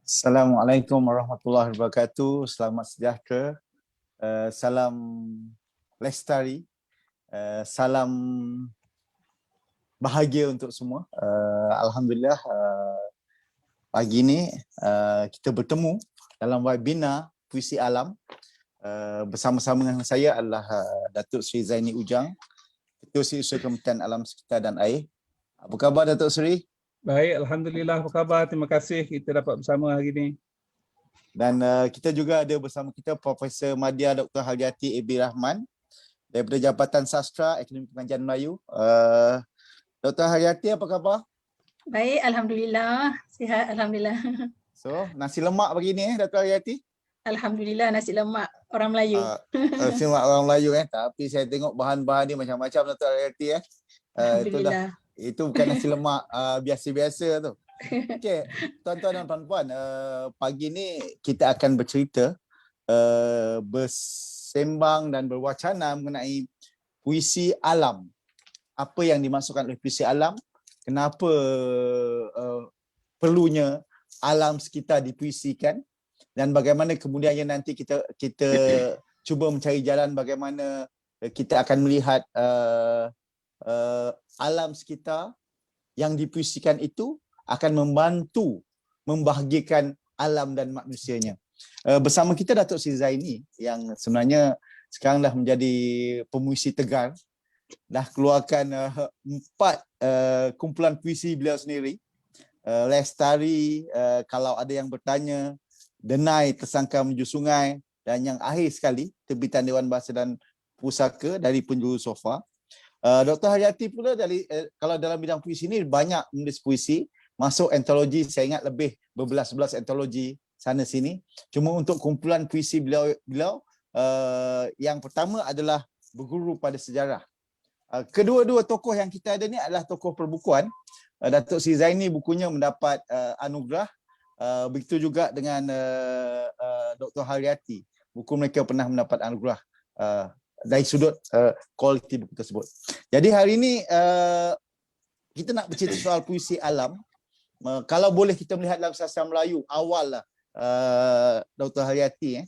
Assalamualaikum warahmatullahi wabarakatuh. Selamat sejahtera. Salam lestari. Salam bahagia untuk semua. Alhamdulillah pagi ini kita bertemu dalam webinar Puisi Alam. Bersama-sama dengan saya adalah Datuk Seri Zaini Ujang, Ketua Setiausaha Kementerian Alam Sekitar dan Air. Apa khabar Datuk Seri? Baik, Alhamdulillah. Apa khabar? Terima kasih kita dapat bersama hari ini. Dan kita juga ada bersama kita Profesor Madya Dr. Haryati A.B. Rahman daripada Jabatan Sastra Akademi Pengajian Melayu. Dr. Haryati, apa khabar? Baik, Alhamdulillah. Sihat, Alhamdulillah. So, nasi lemak pagi ni Dr. Haryati? Alhamdulillah, nasi lemak orang Melayu. Nasi lemak orang Melayu tapi saya tengok bahan-bahan ni macam-macam Dr. Haryati Alhamdulillah. Itu bukan nasi lemak biasa-biasa tu. Okey, tuan-tuan dan puan-puan, pagi ni kita akan bercerita, bersembang dan berwacana mengenai puisi alam. Apa yang dimaksudkan oleh puisi alam? Kenapa perlunya alam sekitar dipuisikan? Dan bagaimana kemudiannya nanti kita cuba mencari jalan bagaimana kita akan melihat alam sekitar yang dipuisikan itu akan membantu membahagiakan alam dan manusianya. Bersama kita Datuk Seri Zaini yang sebenarnya sekarang dah menjadi pemuisi tegar, dah keluarkan 4 kumpulan puisi beliau sendiri. Lestari, Kalau Ada Yang Bertanya, Denai Tersangka Menuju Sungai, dan yang akhir sekali terbitan Dewan Bahasa dan Pusaka dari Penjuru Sofa. Dr. Haryati pula kalau dalam bidang puisi ni banyak menulis puisi, masuk antologi, saya ingat lebih berbelas-belas antologi sana sini. Cuma untuk kumpulan puisi beliau yang pertama adalah Berguru pada Sejarah. Kedua-dua tokoh yang kita ada ni adalah tokoh perbukuan. Datuk Seri Zaini bukunya mendapat anugerah. Begitu juga dengan Dr. Haryati. Buku mereka pernah mendapat anugerah dari sudut kualiti buku tersebut. Jadi hari ini kita nak bercerita soal puisi alam. Kalau boleh kita melihat dalam sastra Melayu awal lah, Dr. Haryati,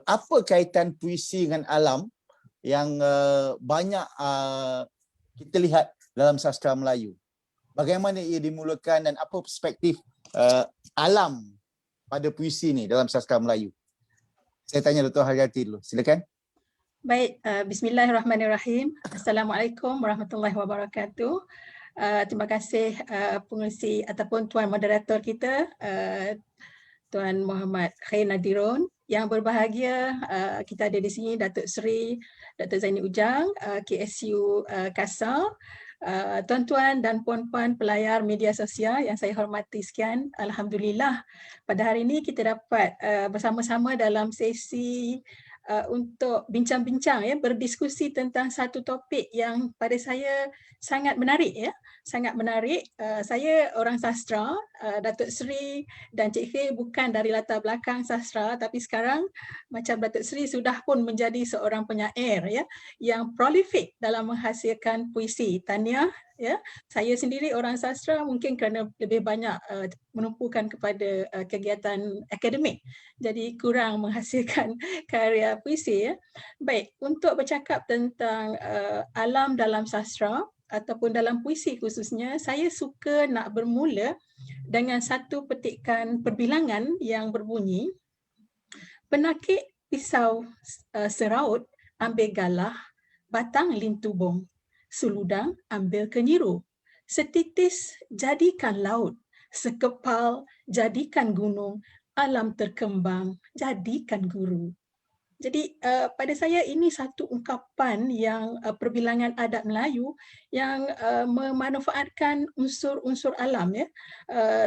apa kaitan puisi dengan alam yang banyak kita lihat dalam sastra Melayu? Bagaimana ia dimulakan dan apa perspektif alam pada puisi ni dalam sastra Melayu? Saya tanya Dr. Haryati dulu, silakan. Baik, bismillahirrahmanirrahim. Assalamualaikum warahmatullahi wabarakatuh. Terima kasih pengerusi ataupun tuan moderator kita, Tuan Muhammad Khair Nadirun. Yang berbahagia, kita ada di sini Datuk Seri Dr. Zaini Ujang, KSU Kasar, tuan-tuan dan puan-puan pelayar media sosial yang saya hormati sekian. Alhamdulillah, pada hari ini kita dapat bersama-sama dalam sesi untuk bincang-bincang, berdiskusi tentang satu topik yang pada saya sangat menarik, sangat menarik. Saya orang sastra, Datuk Seri dan Cik Khair bukan dari latar belakang sastra, tapi sekarang macam Datuk Seri sudah pun menjadi seorang penyair yang prolific dalam menghasilkan puisi. Tahniah. Saya sendiri orang sastra mungkin kerana lebih banyak menumpukan kepada kegiatan akademik, jadi kurang menghasilkan karya puisi. Baik, untuk bercakap tentang alam dalam sastra ataupun dalam puisi khususnya, saya suka nak bermula dengan satu petikan perbilangan yang berbunyi, penakik pisau seraut ambil galah, batang lintubung, suludang ambil kenyiru, setitis jadikan laut, sekepal jadikan gunung, alam terkembang jadikan guru. Jadi pada saya ini satu ungkapan yang perbilangan adat Melayu yang memanfaatkan unsur-unsur alam,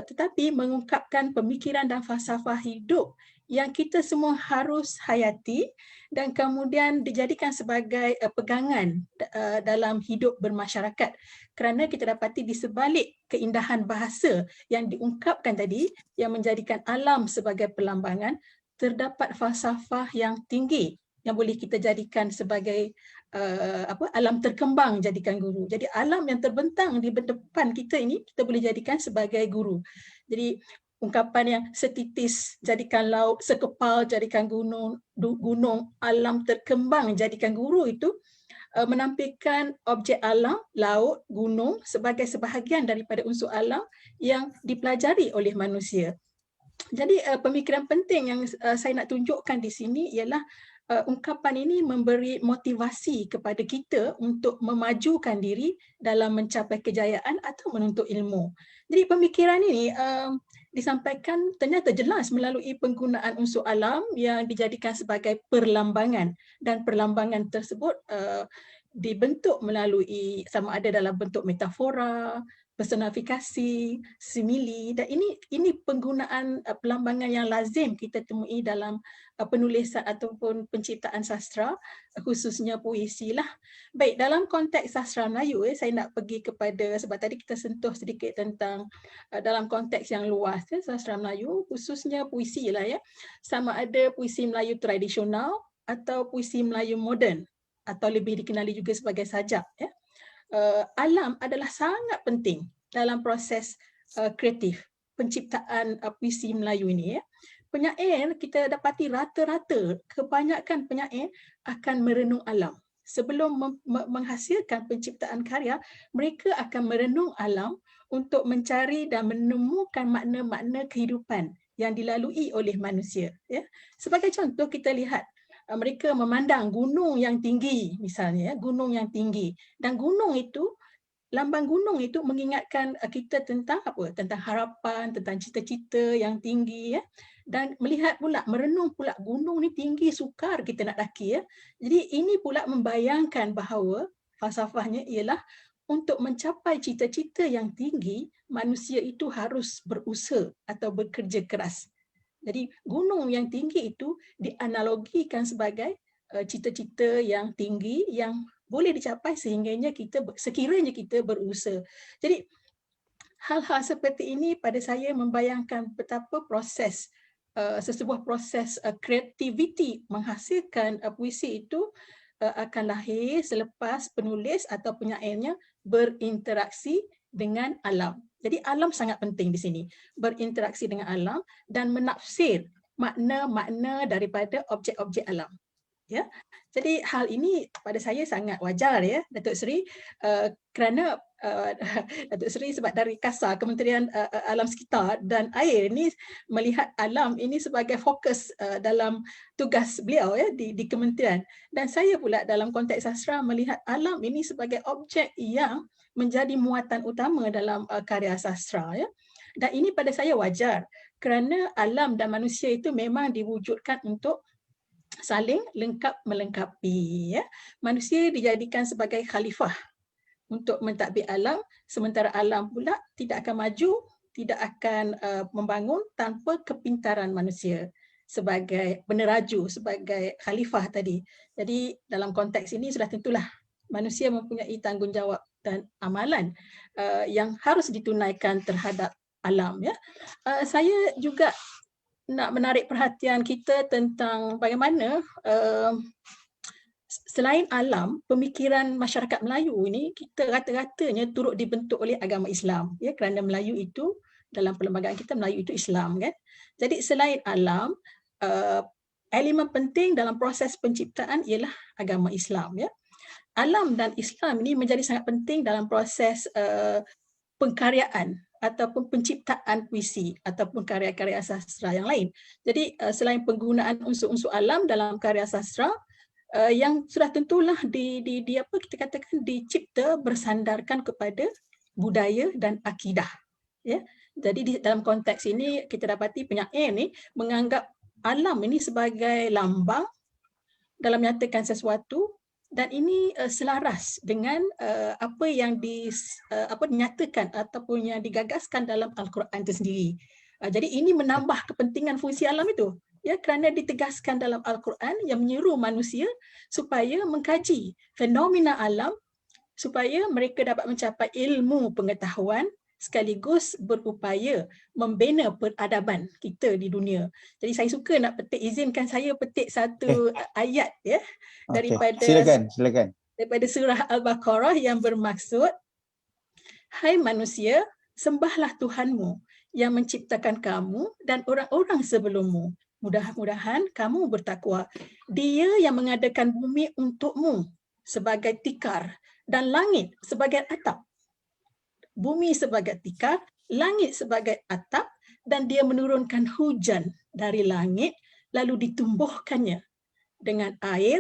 tetapi mengungkapkan pemikiran dan falsafah hidup yang kita semua harus hayati dan kemudian dijadikan sebagai pegangan dalam hidup bermasyarakat. Kerana kita dapati di sebalik keindahan bahasa yang diungkapkan tadi, yang menjadikan alam sebagai perlambangan, terdapat falsafah yang tinggi yang boleh kita jadikan sebagai alam terkembang jadikan guru. Jadi alam yang terbentang di depan kita ini kita boleh jadikan sebagai guru. Jadi ungkapan yang setitis jadikan laut, sekepal jadikan gunung, gunung alam terkembang jadikan guru itu menampilkan objek alam, laut, gunung sebagai sebahagian daripada unsur alam yang dipelajari oleh manusia. Jadi pemikiran penting yang saya nak tunjukkan di sini ialah ungkapan ini memberi motivasi kepada kita untuk memajukan diri dalam mencapai kejayaan atau menuntut ilmu. Jadi pemikiran ini disampaikan ternyata jelas melalui penggunaan unsur alam yang dijadikan sebagai perlambangan, dan perlambangan tersebut dibentuk melalui sama ada dalam bentuk metafora, personifikasi, simili, dan ini penggunaan perlambangan yang lazim kita temui dalam penulisan ataupun penciptaan sastra, khususnya puisi lah. Baik, dalam konteks sastra Melayu, saya nak pergi kepada, sebab tadi kita sentuh sedikit tentang dalam konteks yang luas, sastra Melayu, khususnya puisi lah ya, sama ada puisi Melayu tradisional atau puisi Melayu moden, atau lebih dikenali juga sebagai sajak ya. Alam adalah sangat penting dalam proses kreatif penciptaan puisi Melayu ini ya. Penyair kita dapati rata-rata kebanyakan penyair akan merenung alam. Sebelum menghasilkan penciptaan karya, mereka akan merenung alam untuk mencari dan menemukan makna-makna kehidupan yang dilalui oleh manusia ya. Sebagai contoh kita lihat mereka memandang gunung yang tinggi misalnya, gunung yang tinggi, dan gunung itu, lambang gunung itu mengingatkan kita tentang apa? Tentang harapan, tentang cita-cita yang tinggi ya. Dan melihat pula, merenung pula gunung ni tinggi, sukar kita nak daki ya. Jadi ini pula membayangkan bahawa falsafahnya ialah untuk mencapai cita-cita yang tinggi, manusia itu harus berusaha atau bekerja keras. Jadi gunung yang tinggi itu dianalogikan sebagai cita-cita yang tinggi yang boleh dicapai sekiranya kita berusaha. Jadi hal-hal seperti ini pada saya membayangkan betapa proses sesebuah proses kreativiti menghasilkan puisi itu akan lahir selepas penulis atau penyairnya berinteraksi dengan alam. Jadi alam sangat penting di sini, berinteraksi dengan alam dan menafsir makna-makna daripada objek-objek alam. Ya. Jadi hal ini pada saya sangat wajar ya, Datuk Seri, kerana Datuk Seri sebab dari KASA, Kementerian Alam Sekitar dan Air ini melihat alam ini sebagai fokus dalam tugas beliau ya di kementerian, dan saya pula dalam konteks sastra melihat alam ini sebagai objek yang menjadi muatan utama dalam karya sastra ya. Dan ini pada saya wajar kerana alam dan manusia itu memang diwujudkan untuk saling lengkap melengkapi ya. Manusia dijadikan sebagai khalifah untuk mentadbir alam, sementara alam pula tidak akan maju, tidak akan membangun tanpa kepintaran manusia sebagai peneraju, sebagai khalifah tadi. Jadi dalam konteks ini sudah tentulah manusia mempunyai tanggungjawab dan amalan yang harus ditunaikan terhadap alam ya. Saya juga nak menarik perhatian kita tentang bagaimana selain alam, pemikiran masyarakat Melayu ini kita rata-ratanya turut dibentuk oleh agama Islam ya, kerana Melayu itu dalam perlembagaan kita, Melayu itu Islam kan. Jadi selain alam, elemen penting dalam proses penciptaan ialah agama Islam ya. Alam dan Islam ini menjadi sangat penting dalam proses pengkaryaan ataupun penciptaan puisi ataupun karya-karya sastra yang lain. Jadi selain penggunaan unsur-unsur alam dalam karya sastra yang sudah tentulah apa kita katakan dicipta bersandarkan kepada budaya dan akidah ya. Jadi dalam konteks ini kita dapati penyair ni menganggap alam ini sebagai lambang dalam menyatakan sesuatu, dan ini selaras dengan apa yang dinyatakan ataupun yang digagaskan dalam Al-Quran itu sendiri. Jadi ini menambah kepentingan fungsi alam itu ya, kerana ditegaskan dalam Al-Quran yang menyeru manusia supaya mengkaji fenomena alam supaya mereka dapat mencapai ilmu pengetahuan sekaligus berupaya membina peradaban kita di dunia. Jadi saya suka nak izinkan saya petik satu ayat ya daripada silakan. Daripada surah Al-Baqarah yang bermaksud, hai manusia, sembahlah Tuhanmu yang menciptakan kamu dan orang-orang sebelummu. Mudah-mudahan kamu bertakwa. Dia yang mengadakan bumi untukmu sebagai tikar dan langit sebagai atap. Bumi sebagai tikar, langit sebagai atap, dan dia menurunkan hujan dari langit lalu ditumbuhkannya dengan air.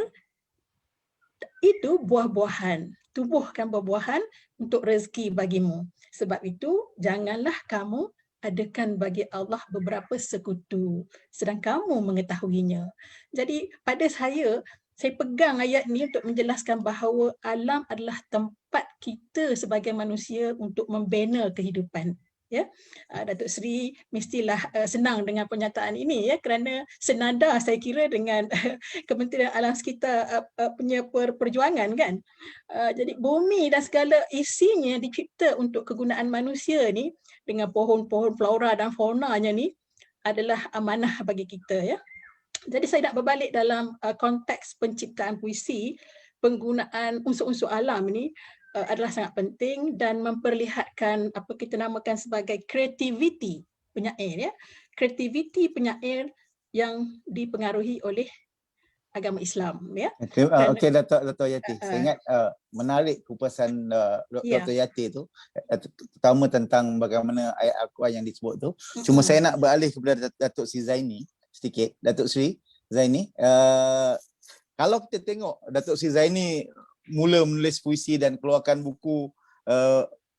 Itu buah-buahan. Tumbuhkan buah-buahan untuk rezeki bagimu. Sebab itu, janganlah kamu adakan bagi Allah beberapa sekutu, sedang kamu mengetahuinya. Jadi pada saya pegang ayat ni untuk menjelaskan bahawa alam adalah tempat kita sebagai manusia untuk membina kehidupan. Ya, Datuk Seri mestilah senang dengan pernyataan ini, ya, kerana senada saya kira dengan Kementerian Alam Sekitar punya perjuangan, kan. Jadi bumi dan segala isinya dicipta untuk kegunaan manusia ni, dengan pohon-pohon flora dan faunanya ni adalah amanah bagi kita, ya. Jadi saya nak berbalik dalam konteks penciptaan puisi, penggunaan unsur-unsur alam ni adalah sangat penting dan memperlihatkan apa kita namakan sebagai kreativiti penyair, ya. Kreativiti penyair yang dipengaruhi oleh agama Islam, ya. Okey, Dato' Yati. Saya ingat menarik kupasan Dr. Yati tu, terutama tentang bagaimana ayat Al-Quran yang disebut tu. Cuma saya nak beralih kepada Datuk Sri Zaini sedikit. Datuk Sri Zaini, kalau kita tengok Datuk Sri Zaini mula menulis puisi dan keluarkan buku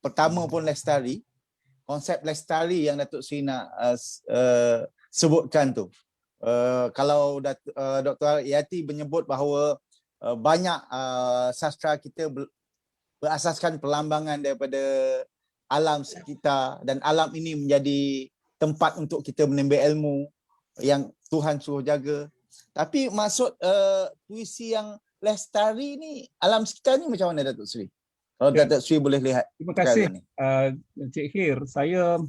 pertama pun Lestari, konsep Lestari yang Datuk Sri nak sebutkan tu. Kalau Dr. Yati menyebut bahawa banyak sastra kita berasaskan perlambangan daripada alam sekitar, dan alam ini menjadi tempat untuk kita menimba ilmu yang Tuhan suruh jaga. Tapi maksud puisi yang Lestari ni, alam sekitar ni macam mana, Datuk Sri? Kalau Datuk Sri boleh lihat. Terima kasih Cik Hir. Saya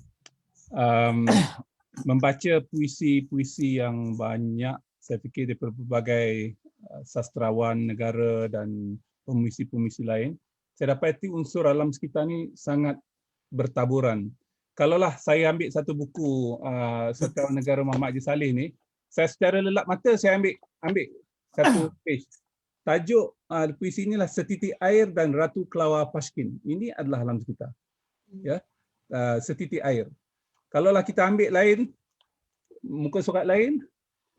membaca puisi-puisi yang banyak, saya fikir daripada berbagai sastrawan negara dan pemuisi-pemuisi lain. Saya dapati unsur alam sekitar ni sangat bertaburan. Kalaulah saya ambil satu buku sastrawan negara Muhammad Haji Saleh ni, saya secara lelap mata saya ambil satu page. Tajuk puisi inilah Setitik Air dan Ratu Kelawar Pashkin. Ini adalah alam sekitar. Ya, setitik air. Kalaulah kita ambil lain, muka surat lain,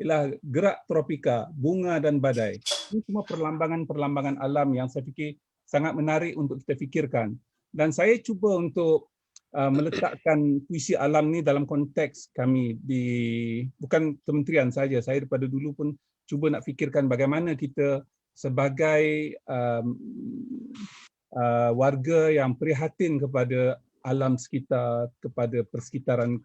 ialah Gerak Tropika, Bunga dan Badai. Ini semua perlambangan-perlambangan alam yang saya fikir sangat menarik untuk kita fikirkan. Dan saya cuba untuk meletakkan puisi alam ni dalam konteks kami di, bukan kementerian saja, saya daripada dulu pun cuba nak fikirkan bagaimana kita sebagai warga yang prihatin kepada alam sekitar, kepada persekitaran,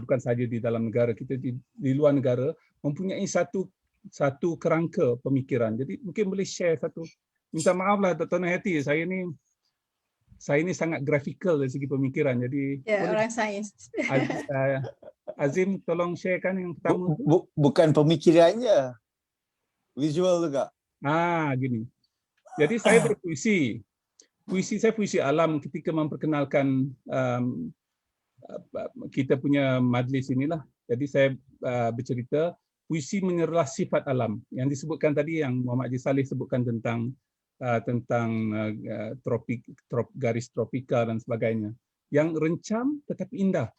bukan sahaja di dalam negara kita, di luar negara, mempunyai satu kerangka pemikiran. Jadi mungkin boleh share satu. Minta maaflah Dr. Nurhayati, saya ni sangat grafikal dari segi pemikiran. Jadi orang sains. Azim, tolong sharekan yang pertama. Bukan pemikirannya, visual juga. Gini. Jadi saya berpuisi. Puisi saya puisi alam ketika memperkenalkan kita punya majlis inilah. Jadi saya bercerita puisi menyerlah sifat alam yang disebutkan tadi, yang Muhammad Haji Saleh sebutkan tentang garis tropika dan sebagainya, yang rencam tetapi indah,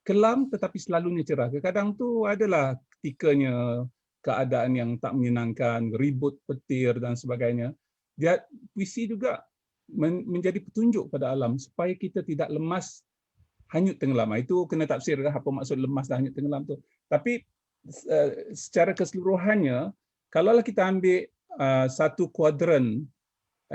kelam tetapi selalunya cerah. Kadang tu adalah ketikanya keadaan yang tak menyenangkan, ribut petir dan sebagainya. Dia puisi juga menjadi petunjuk pada alam supaya kita tidak lemas, hanyut tenggelam. Itu kena tafsir apa maksud lemas dan hanyut tenggelam tu. Tapi secara keseluruhannya, kalaulah kita ambil satu kuadran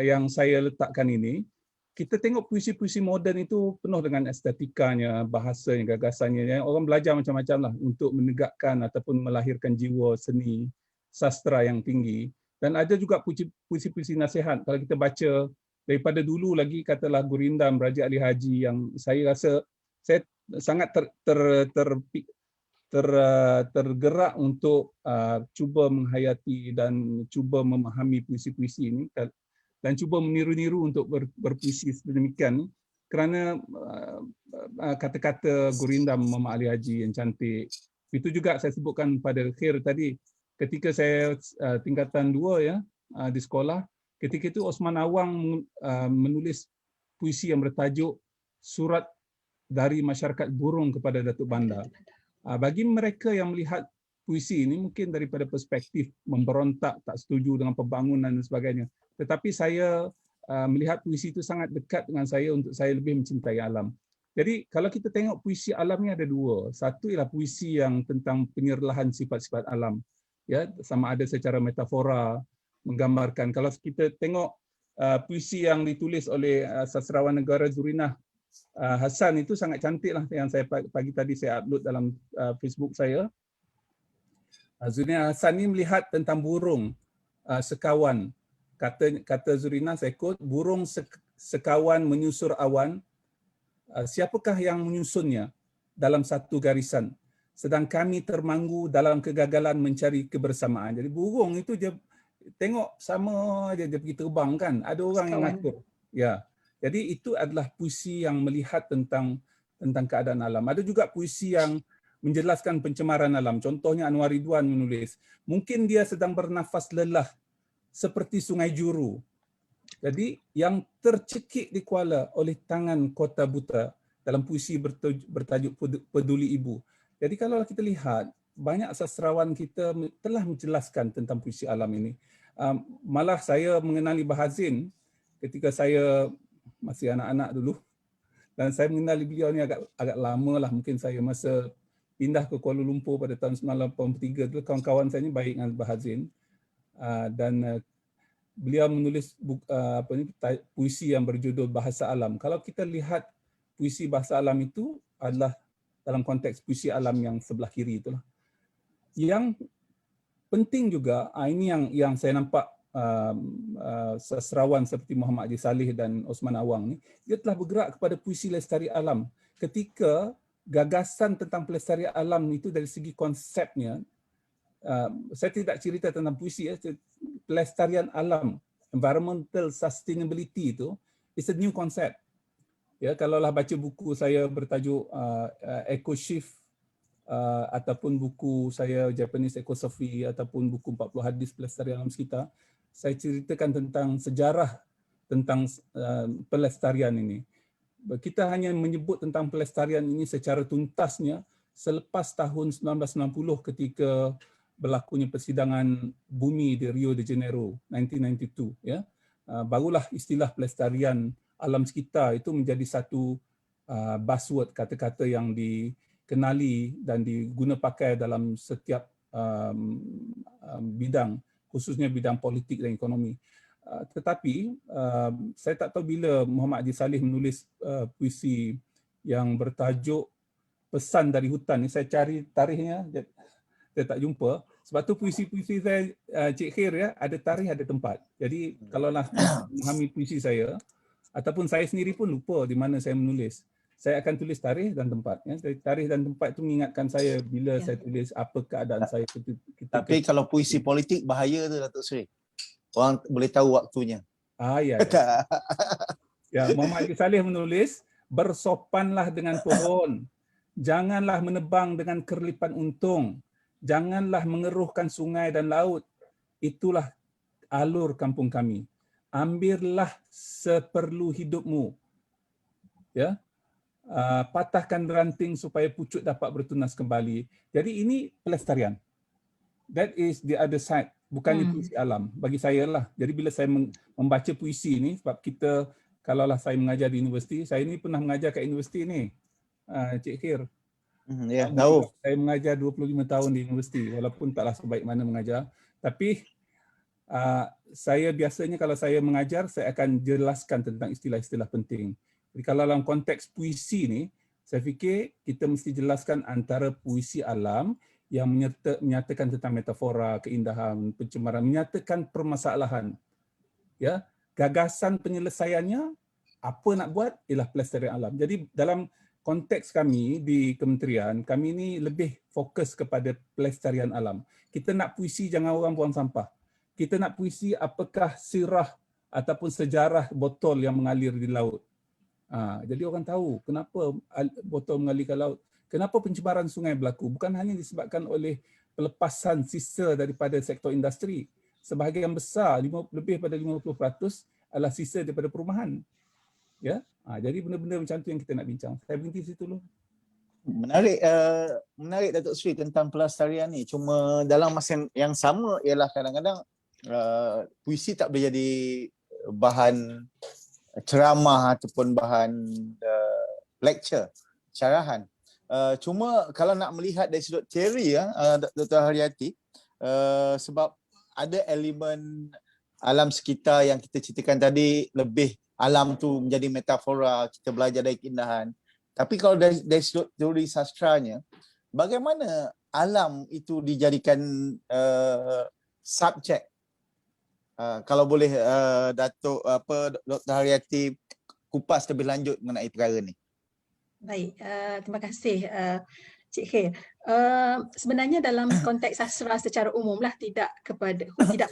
yang saya letakkan ini, kita tengok puisi-puisi moden itu penuh dengan estetikanya, bahasanya, gagasannya. Orang belajar macam-macam lah untuk menegakkan ataupun melahirkan jiwa seni sastra yang tinggi. Dan ada juga puisi-puisi nasihat. Kalau kita baca daripada dulu lagi, katalah Gurindam Raja Ali Haji, yang saya rasa saya sangat tergerak untuk cuba menghayati dan cuba memahami puisi-puisi ini, dan cuba meniru-niru untuk berpuisi sedemikian. kerana kata-kata gurindam Muhammad Ali Haji yang cantik. Itu juga saya sebutkan pada akhir tadi, ketika saya tingkatan 2 ya di sekolah, ketika itu Osman Awang menulis puisi yang bertajuk Surat dari Masyarakat Burung kepada Datuk Bandar. Bagi mereka yang melihat puisi ini mungkin daripada perspektif memberontak, tak setuju dengan pembangunan dan sebagainya. Tetapi saya melihat puisi itu sangat dekat dengan saya untuk saya lebih mencintai alam. Jadi kalau kita tengok puisi alam ni ada dua. Satu ialah puisi yang tentang penyerlahan sifat-sifat alam. Ya, sama ada secara metafora, menggambarkan. Kalau kita tengok puisi yang ditulis oleh sastrawan negara Zurinah Hassan itu sangat cantik lah, yang saya pagi tadi saya upload dalam Facebook saya. Zurinah Hassan ni melihat tentang burung sekawan. Kata Zurinah, saya quote, burung sekawan menyusur awan, siapakah yang menyusunnya dalam satu garisan, sedang kami termanggu dalam kegagalan mencari kebersamaan. Jadi burung itu dia tengok sama aja dia pergi terbang kan, ada orang yang ngatur. Ya. Jadi itu adalah puisi yang melihat tentang keadaan alam. Ada juga puisi yang menjelaskan pencemaran alam. Contohnya Anwar Ridwan menulis, mungkin dia sedang bernafas lelah seperti Sungai Juru. Jadi yang tercekik di Kuala oleh tangan kota buta dalam puisi bertajuk Peduli Ibu. Jadi kalau kita lihat, banyak sastrawan kita telah menjelaskan tentang puisi alam ini. Malah saya mengenali Bahazin ketika saya masih anak-anak dulu. Dan saya mengenali beliau ni agak lama lah. Mungkin saya masa pindah ke Kuala Lumpur pada tahun 1983 dulu, kawan-kawan saya ni baik dengan Bahazin. Dan beliau menulis puisi yang berjudul Bahasa Alam. Kalau kita lihat puisi Bahasa Alam itu adalah dalam konteks puisi alam yang sebelah kiri itulah. Yang penting juga, ini yang saya nampak sastrawan seperti Muhammad Haji Saleh dan Osman Awang ni, dia telah bergerak kepada puisi lestari alam. Ketika gagasan tentang pelestarian alam itu dari segi konsepnya, saya tidak cerita tentang puisi ya, pelestarian alam, environmental sustainability itu is a new concept. Ya, kalaulah baca buku saya bertajuk Eco Shift ataupun buku saya Japanese Ecosophy ataupun buku 40 hadis pelestarian alam sekitar, saya ceritakan tentang sejarah tentang pelestarian ini. Kita hanya menyebut tentang pelestarian ini secara tuntasnya selepas tahun 1990 ketika berlakunya persidangan bumi di Rio de Janeiro 1992 ya. Barulah istilah pelestarian alam sekitar itu menjadi satu buzzword, kata-kata yang dikenali dan diguna pakai dalam setiap bidang, khususnya bidang politik dan ekonomi. Tetapi saya tak tahu bila Muhammad Haji Saleh menulis puisi yang bertajuk Pesan dari Hutan. Saya cari tarikhnya, saya tak jumpa. Sebab tu puisi-puisi saya, Cik Khair ya, ada tarikh, ada tempat. Jadi kalaulah memahami puisi saya, ataupun saya sendiri pun lupa di mana saya menulis, saya akan tulis tarikh dan tempat. Ya. Tarikh dan tempat itu mengingatkan saya bila saya tulis apa keadaan saya. Tapi kalau puisi politik bahaya tu Datuk Seri. Orang boleh tahu waktunya. Ya. Ya, Muhammad Haji Saleh menulis, bersopanlah dengan pohon, janganlah menebang dengan kerlipan untung, janganlah mengeruhkan sungai dan laut. Itulah alur kampung kami. Ambillah seperlu hidupmu. Ya. Patahkan ranting supaya pucuk dapat bertunas kembali. Jadi ini pelestarian. That is the other side. Bukannya puisi alam. Bagi saya lah. Jadi bila saya membaca puisi ni, sebab kita, kalaulah saya mengajar di universiti, saya ni pernah mengajar kat universiti ni, Cik Khair. Ya, tahu. Saya mengajar 25 tahun di universiti, walaupun taklah sebaik mana mengajar. Tapi saya biasanya kalau saya mengajar, saya akan jelaskan tentang istilah-istilah penting. Jadi kalau dalam konteks puisi ni, saya fikir kita mesti jelaskan antara puisi alam yang menyatakan tentang metafora, keindahan, pencemaran, menyatakan permasalahan. Ya, gagasan penyelesaiannya, apa nak buat ialah pelestarian alam. Jadi dalam konteks kami di kementerian, kami ni lebih fokus kepada pelestarian alam. Kita nak puisi jangan orang buang sampah. Kita nak puisi apakah sirah ataupun sejarah botol yang mengalir di laut. Jadi orang tahu kenapa botol mengalir ke laut, kenapa pencemaran sungai berlaku. Bukan hanya disebabkan oleh pelepasan sisa daripada sektor industri. Sebahagian besar, lebih pada 50% adalah sisa daripada perumahan. Ya, jadi benda-benda macam tu yang kita nak bincang. Saya berhenti situ dulu. Menarik Datuk Seri tentang pelestarian ni. Cuma dalam masa yang sama ialah kadang-kadang puisi tak boleh jadi bahan ceramah ataupun bahan lecture, syarahan. Cuma kalau nak melihat dari sudut teori Dr. Haryati, sebab ada elemen alam sekitar yang kita ceritakan tadi, lebih alam tu menjadi metafora, kita belajar dari keindahan. Tapi kalau dari sudut teori sastranya, bagaimana alam itu dijadikan subjek? Kalau boleh Dr. Haryati kupas lebih lanjut mengenai perkara ni. Baik, terima kasih Cik Khair. Sebenarnya dalam konteks sastra secara umumlah, tidak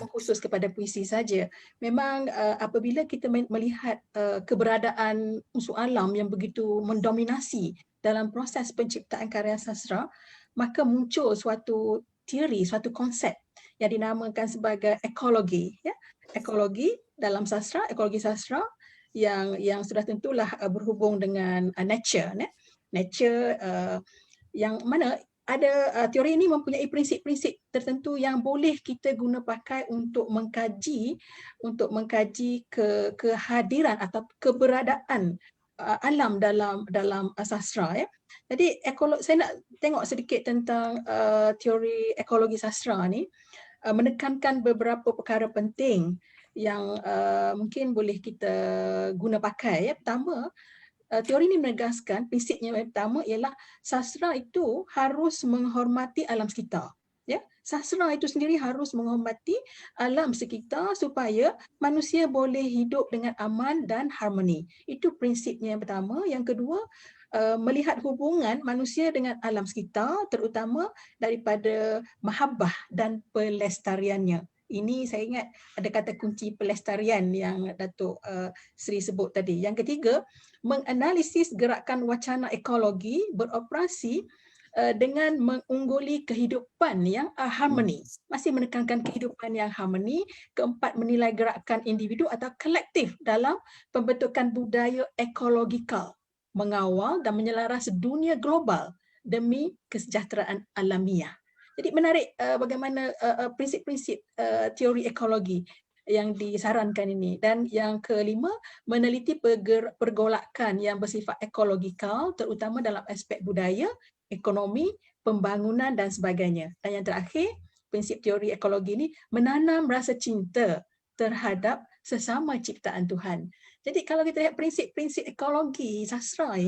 mengkhusus kepada puisi saja. Memang apabila kita melihat keberadaan unsur alam yang begitu mendominasi dalam proses penciptaan karya sastra, maka muncul suatu teori, suatu konsep yang dinamakan sebagai ekologi. Ya? Ekologi dalam sastra, ekologi sastra yang sudah tentulah berhubung dengan nature, yang mana ada teori ini mempunyai prinsip-prinsip tertentu yang boleh kita guna pakai untuk mengkaji kehadiran atau keberadaan alam dalam sastra. Ya. Jadi saya nak tengok sedikit tentang teori ekologi sastra ni, menekankan beberapa perkara penting yang mungkin boleh kita guna pakai. Pertama, teori ini menegaskan prinsipnya yang pertama ialah sastra itu harus menghormati alam sekitar. Ya, sastra itu sendiri harus menghormati alam sekitar supaya manusia boleh hidup dengan aman dan harmoni. Itu prinsipnya yang pertama. Yang kedua, melihat hubungan manusia dengan alam sekitar, terutama daripada mahabbah dan pelestariannya. Ini saya ingat ada kata kunci pelestarian yang Datuk Seri sebut tadi. Yang ketiga, menganalisis gerakan wacana ekologi beroperasi dengan mengungguli kehidupan yang harmoni. Masih menekankan kehidupan yang harmoni. Keempat, menilai gerakan individu atau kolektif dalam pembentukan budaya ekologikal, mengawal dan menyelaras dunia global demi kesejahteraan alamiah. Jadi menarik bagaimana prinsip-prinsip teori ekologi yang disarankan ini. Dan yang kelima, meneliti pergolakan yang bersifat ekologikal, terutama dalam aspek budaya, ekonomi, pembangunan dan sebagainya. Dan yang terakhir, prinsip teori ekologi ini menanam rasa cinta terhadap sesama ciptaan Tuhan. Jadi kalau kita lihat prinsip-prinsip ekologi sastra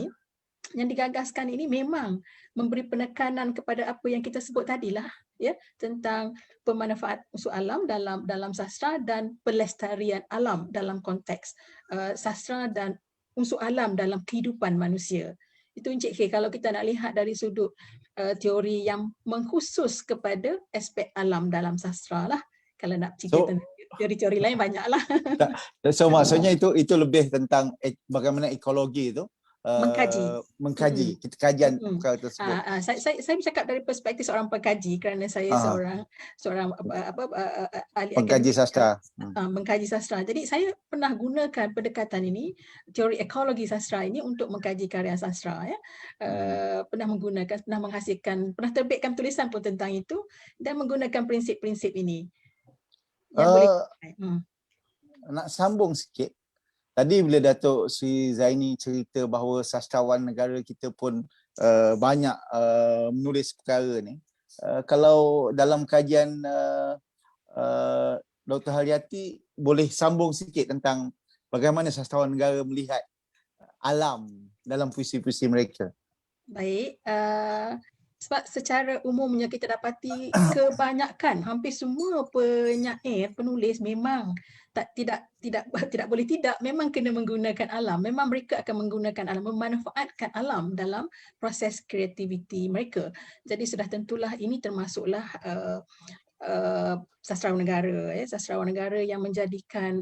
yang digagaskan ini memang memberi penekanan kepada apa yang kita sebut tadilah, ya, tentang pemanfaat unsur alam dalam sastra dan pelestarian alam dalam konteks sastra dan unsur alam dalam kehidupan manusia. Itu Encik Khair kalau kita nak lihat dari sudut teori yang mengkhusus kepada aspek alam dalam sastra lah. Kalau nak cerita tentang teori-teori lain banyaklah. So maksudnya itu lebih tentang bagaimana ekologi itu mengkaji kita kajian perkara tersebut. Saya bercakap dari perspektif seorang pengkaji kerana saya seorang ahli pengkaji sastra. Mengkaji sastra. Jadi saya pernah gunakan pendekatan ini, teori ekologi sastra ini untuk mengkaji karya sastra. Ya. Pernah terbitkan tulisan pun tentang itu dan menggunakan prinsip-prinsip ini. Yang nak sambung sikit. Tadi bila Datuk Sri Zaini cerita bahawa sastrawan negara kita pun banyak menulis perkara ni. Kalau dalam kajian Dr. Haryati boleh sambung sikit tentang bagaimana sastrawan negara melihat alam dalam puisi-puisi mereka. Baik, sebab secara umumnya kita dapati kebanyakan, hampir semua penyair, penulis memang tidak boleh tidak, memang kena menggunakan alam. Memang mereka akan menggunakan alam, memanfaatkan alam dalam proses kreativiti mereka. Jadi sudah tentulah ini termasuklah sastrawan negara, sastrawan negara yang menjadikan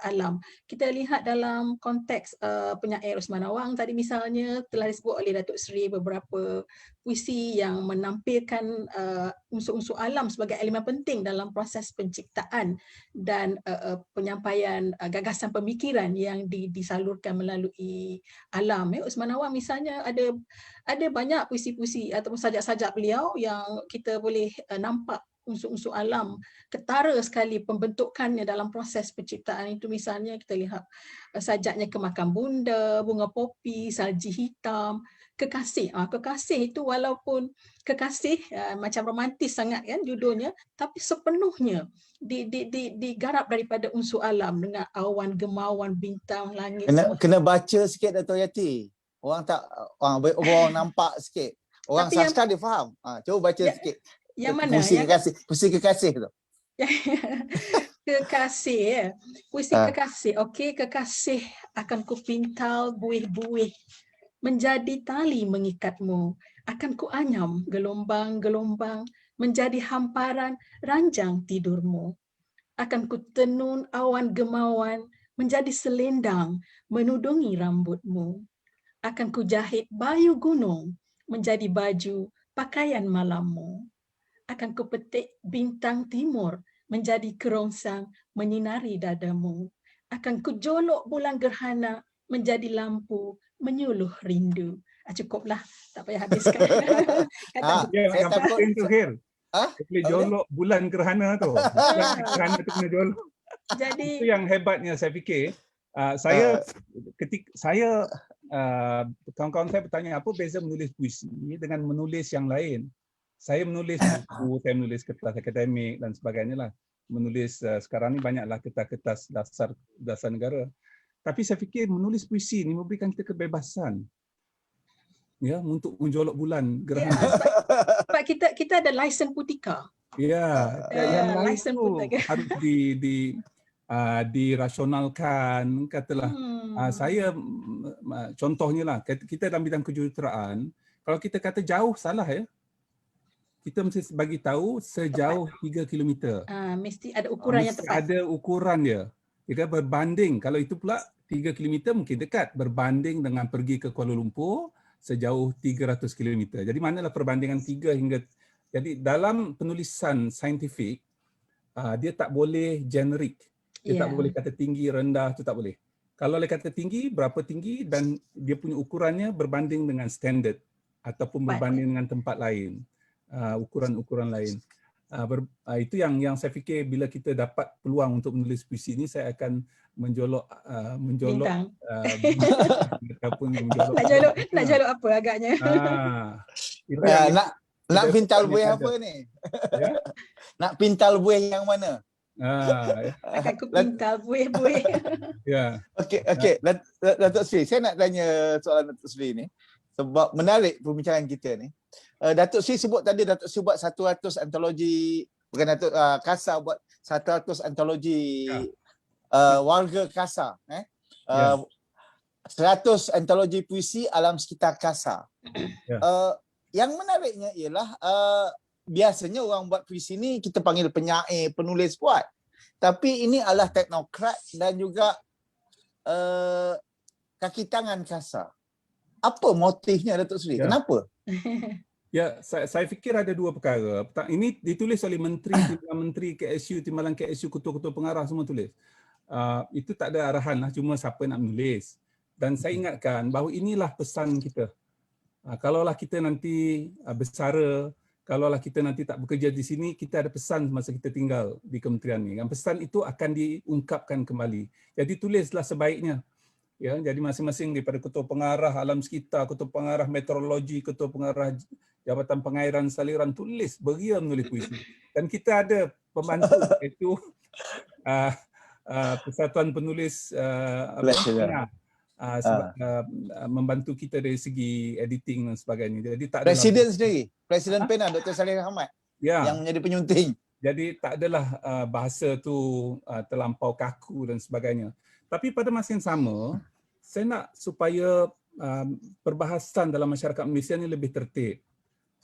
alam. Kita lihat dalam konteks penyair Usman Awang tadi misalnya telah disebut oleh Datuk Seri beberapa puisi yang menampilkan unsur-unsur alam sebagai elemen penting dalam proses penciptaan dan penyampaian gagasan pemikiran yang disalurkan melalui alam. Usman Awang misalnya ada banyak puisi-puisi ataupun sajak-sajak beliau yang kita boleh nampak unsur-unsur alam ketara sekali pembentukannya dalam proses penciptaan itu. Misalnya kita lihat sajaknya Kemakan Bunda, Bunga Popi, Salji Hitam, Kekasih. Kekasih itu walaupun kekasih macam romantis sangat kan judulnya, tapi sepenuhnya digarap daripada unsur alam dengan awan, gemawan, bintang, langit. Kena baca sikit Dato' Yati. Orang nampak sikit. Orang Tapi sastra dia faham. Cuba baca sikit. Yang mana? Puisi kekasih tu. Kekasih. Puisi kekasih. Okey, kekasih akan ku pintal buih-buih menjadi tali mengikatmu. Akan ku anyam gelombang-gelombang menjadi hamparan ranjang tidurmu. Akan ku tenun awan gemawan menjadi selendang menudungi rambutmu. Akan ku jahit bayu gunung menjadi baju pakaian malammu. Akan ku petik bintang timur menjadi kerongsang menyinari dadamu. Akan ku jolok bulan gerhana menjadi lampu menyuluh rindu. Cukuplah, tak payah habiskan. Saya takut. Boleh jolok bulan gerhana tu. Bulan gerhana tu kena jolok. Jadi itu yang hebatnya saya fikir. Kawan-kawan saya bertanya apa beza menulis puisi dengan menulis yang lain. Saya menulis buku, saya menulis kertas akademik dan sebagainya lah. Menulis sekarang ni banyaklah kertas-kertas dasar negara. Tapi saya fikir menulis puisi ni memberikan kita kebebasan. Ya, untuk menjolok bulan gerhana. Sebab kita ada lisen putika. Ya, yang lain lisen tu putika. harus dirasionalkan. Katalah, saya contohnya lah, kita dalam bidang kejuruteraan, kalau kita kata jauh salah ya. Kita mesti bagi tahu sejauh 3 km. Mesti ada ukuran yang tepat. Ada ukuran dia. Jika berbanding, kalau itu pula 3 km mungkin dekat. Berbanding dengan pergi ke Kuala Lumpur sejauh 300 km. Jadi manalah perbandingan 3 hingga... Jadi dalam penulisan saintifik, dia tak boleh generik. Dia tak boleh kata tinggi, rendah, itu tak boleh. Kalau dia kata tinggi, berapa tinggi dan dia punya ukurannya berbanding dengan standard ataupun berbanding dengan tempat lain. Ukuran-ukuran lain. Itu yang saya fikir bila kita dapat peluang untuk menulis puisi ini, saya akan menjolok bintang. Ataupun menjolok nak jolok apa agaknya. Nak pintal buih apa ni? Ya? Nak pintal buih yang mana? Akan ku pintal buih-buih. Ya. Okey, Datuk Seri, saya nak tanya soalan Datuk Seri ni sebab menarik perbincangan kita ni. Datuk Seri sebut tadi Datuk Seri buat 100 antologi, bukan Datuk Kasa buat 100 antologi warga Kasa, 100 antologi puisi alam sekitar Kasa. Yang menariknya ialah biasanya orang buat puisi ni kita panggil penyair, penulis buat. Tapi ini adalah teknokrat dan juga kaki tangan Kasa. Apa motifnya Datuk Seri? Kenapa? Ya, saya fikir ada dua perkara. Ini ditulis oleh menteri KSU, timbalan KSU, ketua-ketua pengarah semua tulis. Itu tak ada arahan lah, cuma siapa nak menulis. Dan saya ingatkan bahawa inilah pesan kita. Kalaulah kita nanti bersara, kalaulah kita nanti tak bekerja di sini, kita ada pesan masa kita tinggal di kementerian ni. Dan pesan itu akan diungkapkan kembali. Jadi tulislah sebaiknya. Ya, jadi masing-masing daripada ketua pengarah alam sekitar, ketua pengarah meteorologi, ketua pengarah Jabatan Pengairan Saliran tulis, beria menulis puisi. Dan kita ada pembantu iaitu Persatuan Penulis membantu kita dari segi editing dan sebagainya. Jadi tak ada Presiden sendiri, Presiden PENA Dr. Saleh Ahmad yang menjadi penyunting. Jadi tak adalah bahasa tu terlampau kaku dan sebagainya. Tapi pada masa yang sama, saya nak supaya perbahasan dalam masyarakat Malaysia ni lebih tertib.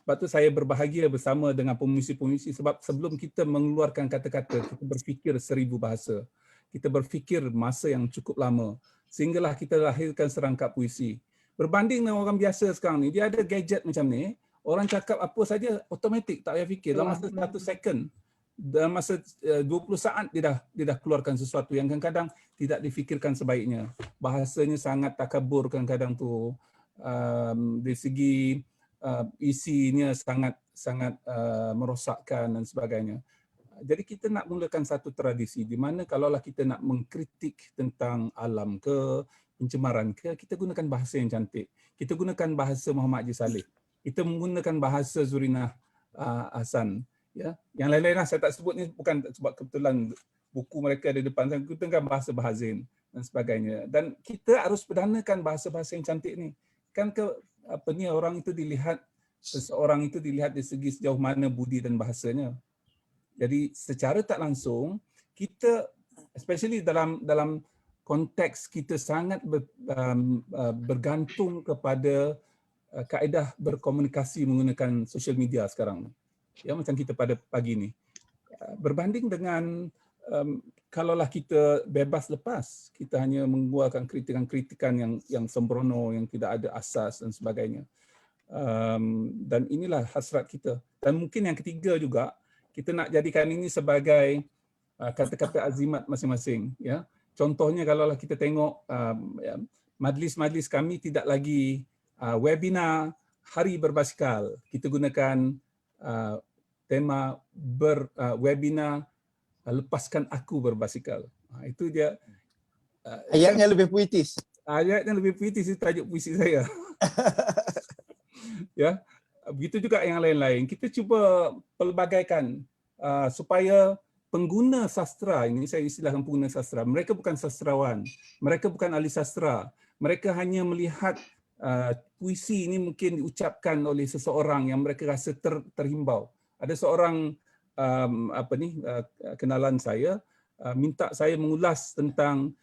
Sebab tu saya berbahagia bersama dengan pemuisi-pemuisi, sebab sebelum kita mengeluarkan kata-kata, kita berfikir 1000 bahasa. Kita berfikir masa yang cukup lama. Sehinggalah kita lahirkan serangkap puisi. Berbanding dengan orang biasa sekarang ni, dia ada gadget macam ni, orang cakap apa saja automatik, tak payah fikir. Dalam masa 1 second, dalam masa 20 saat dia dah keluarkan sesuatu yang kadang-kadang tidak difikirkan sebaiknya. Bahasanya sangat takabur kadang-kadang tu. Dari segi isinya sangat merosakkan dan sebagainya. Jadi kita nak mulakan satu tradisi di mana kalaulah kita nak mengkritik tentang alam ke, pencemaran ke, kita gunakan bahasa yang cantik. Kita gunakan bahasa Muhammad Haji Saleh. Kita menggunakan bahasa Zurinah Hasan. Ya, yang lain-lain lah saya tak sebut ni bukan sebab kebetulan buku mereka ada depan saya, kita gunakan bahasa Bahazin dan sebagainya. Dan kita harus perdanakan bahasa-bahasa yang cantik ni. Kan orang itu dilihat, seseorang itu dilihat dari segi sejauh mana budi dan bahasanya. Jadi secara tak langsung kita, especially dalam konteks kita sangat bergantung kepada kaedah berkomunikasi menggunakan social media sekarang. Ya, macam kita pada pagi ni. Berbanding dengan kalaulah kita bebas lepas, kita hanya mengeluarkan kritikan-kritikan yang sembrono, yang tidak ada asas dan sebagainya. Dan inilah hasrat kita. Dan mungkin yang ketiga juga, kita nak jadikan ini sebagai kata-kata azimat masing-masing. Ya. Contohnya kalaulah kita tengok majlis-majlis kami tidak lagi webinar Hari Berbasikal. Kita gunakan tema webinar Lepaskan Aku Berbasikal. Itu dia. Ayatnya lebih puitis. Ayatnya lebih puitis, itu tajuk puisi saya. Ya, begitu juga yang lain-lain. Kita cuba pelbagaikan supaya pengguna sastra ini, saya istilahkan pengguna sastra, mereka bukan sastrawan, mereka bukan ahli sastra, mereka hanya melihat puisi ini mungkin diucapkan oleh seseorang yang mereka rasa terhimbau. Ada seorang kenalan saya minta saya mengulas tentang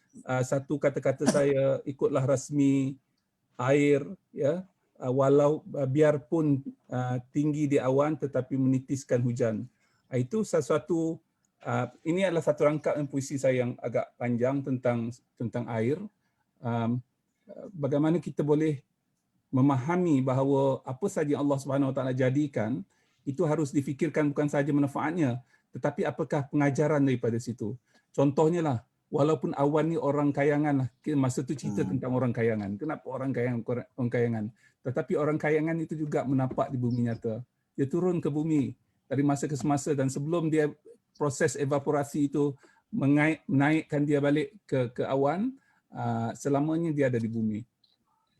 satu kata-kata saya, ikutlah rasmi air, ya, walau biarpun tinggi di awan tetapi menitiskan hujan. Itu sesuatu, ini adalah satu rangkaian puisi saya yang agak panjang tentang air. Bagaimana kita boleh memahami bahawa apa saja Allah Subhanahu Wa Taala jadikan itu harus difikirkan bukan saja manfaatnya, tetapi apakah pengajaran daripada situ. Contohnya lah, walaupun awan ni orang kayangan lah, masa tu cerita tentang orang kayangan. Kenapa orang kayangan? Tetapi orang kayangan itu juga menapak di bumi nyata. Dia turun ke bumi dari masa ke semasa, dan sebelum dia proses evaporasi itu menaikkan dia balik ke awan, selamanya dia ada di bumi.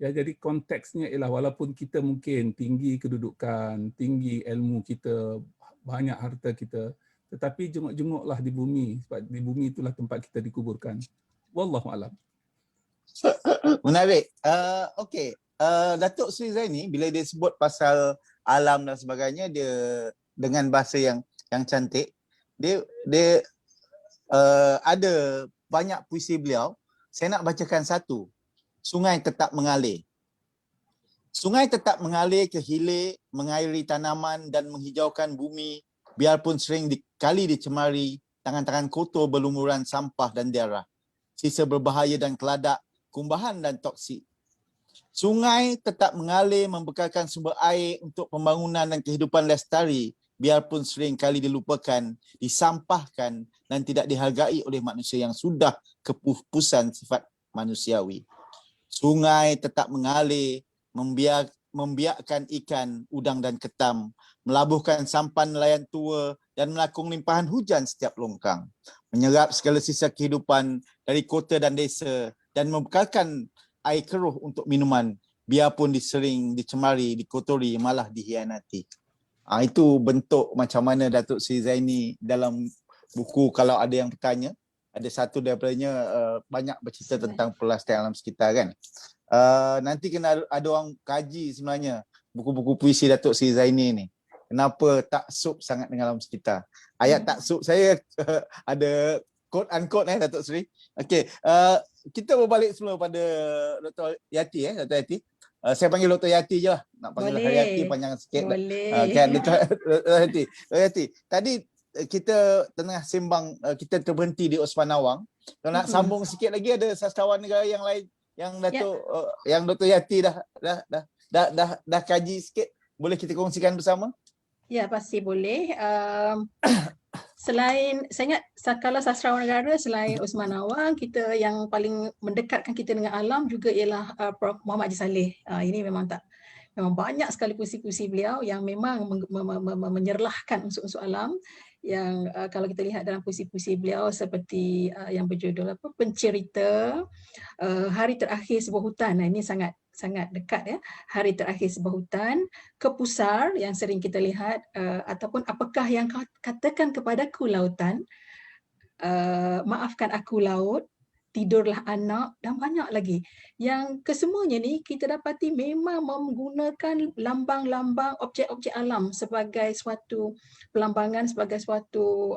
Ya, jadi konteksnya ialah walaupun kita mungkin tinggi kedudukan, tinggi ilmu kita, banyak harta kita, tetapi jenguk-jenguklah di bumi, sebab di bumi itulah tempat kita dikuburkan. Wallahu a'lam. Menarik. Okey. Datuk Sri Zaini bila dia sebut pasal alam dan sebagainya, dia dengan bahasa yang cantik, dia ada banyak puisi beliau. Saya nak bacakan satu. Sungai tetap mengalir. Sungai tetap mengalir ke hilir, mengairi tanaman dan menghijaukan bumi, biarpun sering kali dicemari, tangan-tangan kotor berlumuran sampah dan darah, sisa berbahaya dan keladak, kumbahan dan toksik. Sungai tetap mengalir membekalkan sumber air untuk pembangunan dan kehidupan lestari, biarpun sering kali dilupakan, disampahkan dan tidak dihargai oleh manusia yang sudah kepupusan sifat manusiawi. Sungai tetap mengalir, membiakkan ikan, udang dan ketam, melabuhkan sampan nelayan tua dan melakung limpahan hujan setiap longkang, menyerap segala sisa kehidupan dari kota dan desa dan membekalkan air keruh untuk minuman, biarpun disering, dicemari, dikotori, malah dihianati. Itu bentuk macam mana Datuk Sri Zaini dalam buku. Kalau ada yang bertanya, ada satu daripadanya banyak bercerita tentang pelestarian alam sekitar kan. Nanti kena ada orang kaji sebenarnya buku-buku puisi Datuk Sri Zaini ni. Kenapa taksub sangat dengan alam sekitar? Ayat taksub saya ada quote unquote Datuk Sri. Okey, kita berbalik semula pada Dr. Yati Dr. Yati. Saya panggil Dr. Yati je lah. Nak panggil Boleh. Haryati panjang sikit. Boleh. Kan Dr. Yati. Dr. Yati. Tadi kita tengah sembang, kita terberhenti di Osman Awang. Kalau nak sambung sikit lagi, ada sastrawan negara yang lain yang Datuk yang Dr. Yati dah kaji sikit. Boleh kita kongsikan bersama? Ya, pasti boleh. Selain, saya ingat kalau sastrawan negara selain Osman Awang, kita yang paling mendekatkan kita dengan alam juga ialah Prof Muhammad Haji Saleh. Ini memang banyak sekali puisi-puisi beliau yang memang menyerlahkan unsur-unsur alam, yang kalau kita lihat dalam puisi-puisi beliau seperti yang berjudul Pencerita, Hari Terakhir Sebuah Hutan. Nah, ini sangat dekat ya. Hari Terakhir Sebuah Hutan, Kepusar yang sering kita lihat, ataupun Apakah yang kau katakan kepadaku lautan, Maafkan aku laut, Tidurlah anak, dan banyak lagi. Yang kesemuanya ni kita dapati memang menggunakan lambang-lambang objek-objek alam sebagai suatu pelambangan, sebagai suatu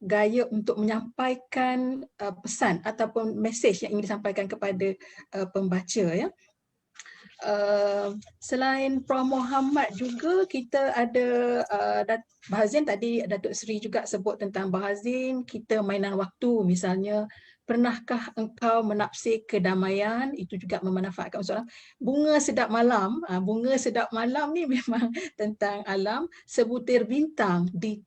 gaya untuk menyampaikan pesan ataupun mesej yang ingin disampaikan kepada pembaca ya. Selain Prof Muhammad juga kita ada Bahazin, tadi Datuk Seri juga sebut tentang Bahazin, kita mainan waktu misalnya. Pernahkah engkau menafsir kedamaian? Itu juga memanfaatkan unsur alam. Bunga sedap malam, bunga sedap malam ni memang tentang alam. Sebutir bintang di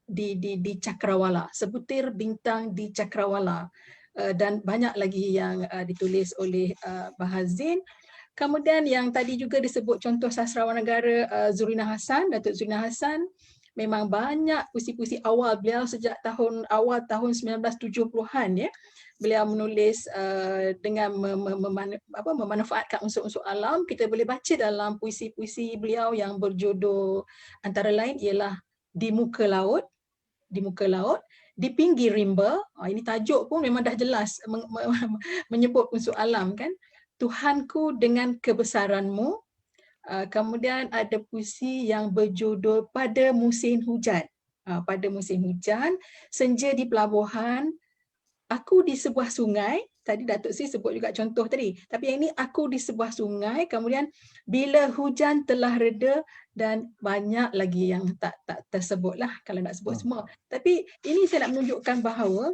cakrawala, sebutir bintang di cakrawala, dan banyak lagi yang ditulis oleh Bahazin. Kemudian yang tadi juga disebut contoh sastrawan negara Zurina Hassan, Datuk Zurina Hassan, memang banyak puisi-puisi awal beliau sejak awal tahun 1970-an ya. Beliau menulis dengan memanfaatkan unsur-unsur alam. Kita boleh baca dalam puisi-puisi beliau yang berjudul antara lain ialah Di Muka Laut, Di Muka Laut, Di Pinggir Rimba. Ini tajuk pun memang dah jelas menyebut unsur alam kan. Tuhanku dengan kebesaranmu. Kemudian ada puisi yang berjudul Pada Musim Hujan. Pada musim hujan, senja di pelabuhan, aku di sebuah sungai. Tadi Datuk Seri sebut juga contoh tadi. Tapi yang ini aku di sebuah sungai. Kemudian bila hujan telah reda, dan banyak lagi yang tak tersebut lah kalau nak sebut semua. Tapi ini saya nak menunjukkan bahawa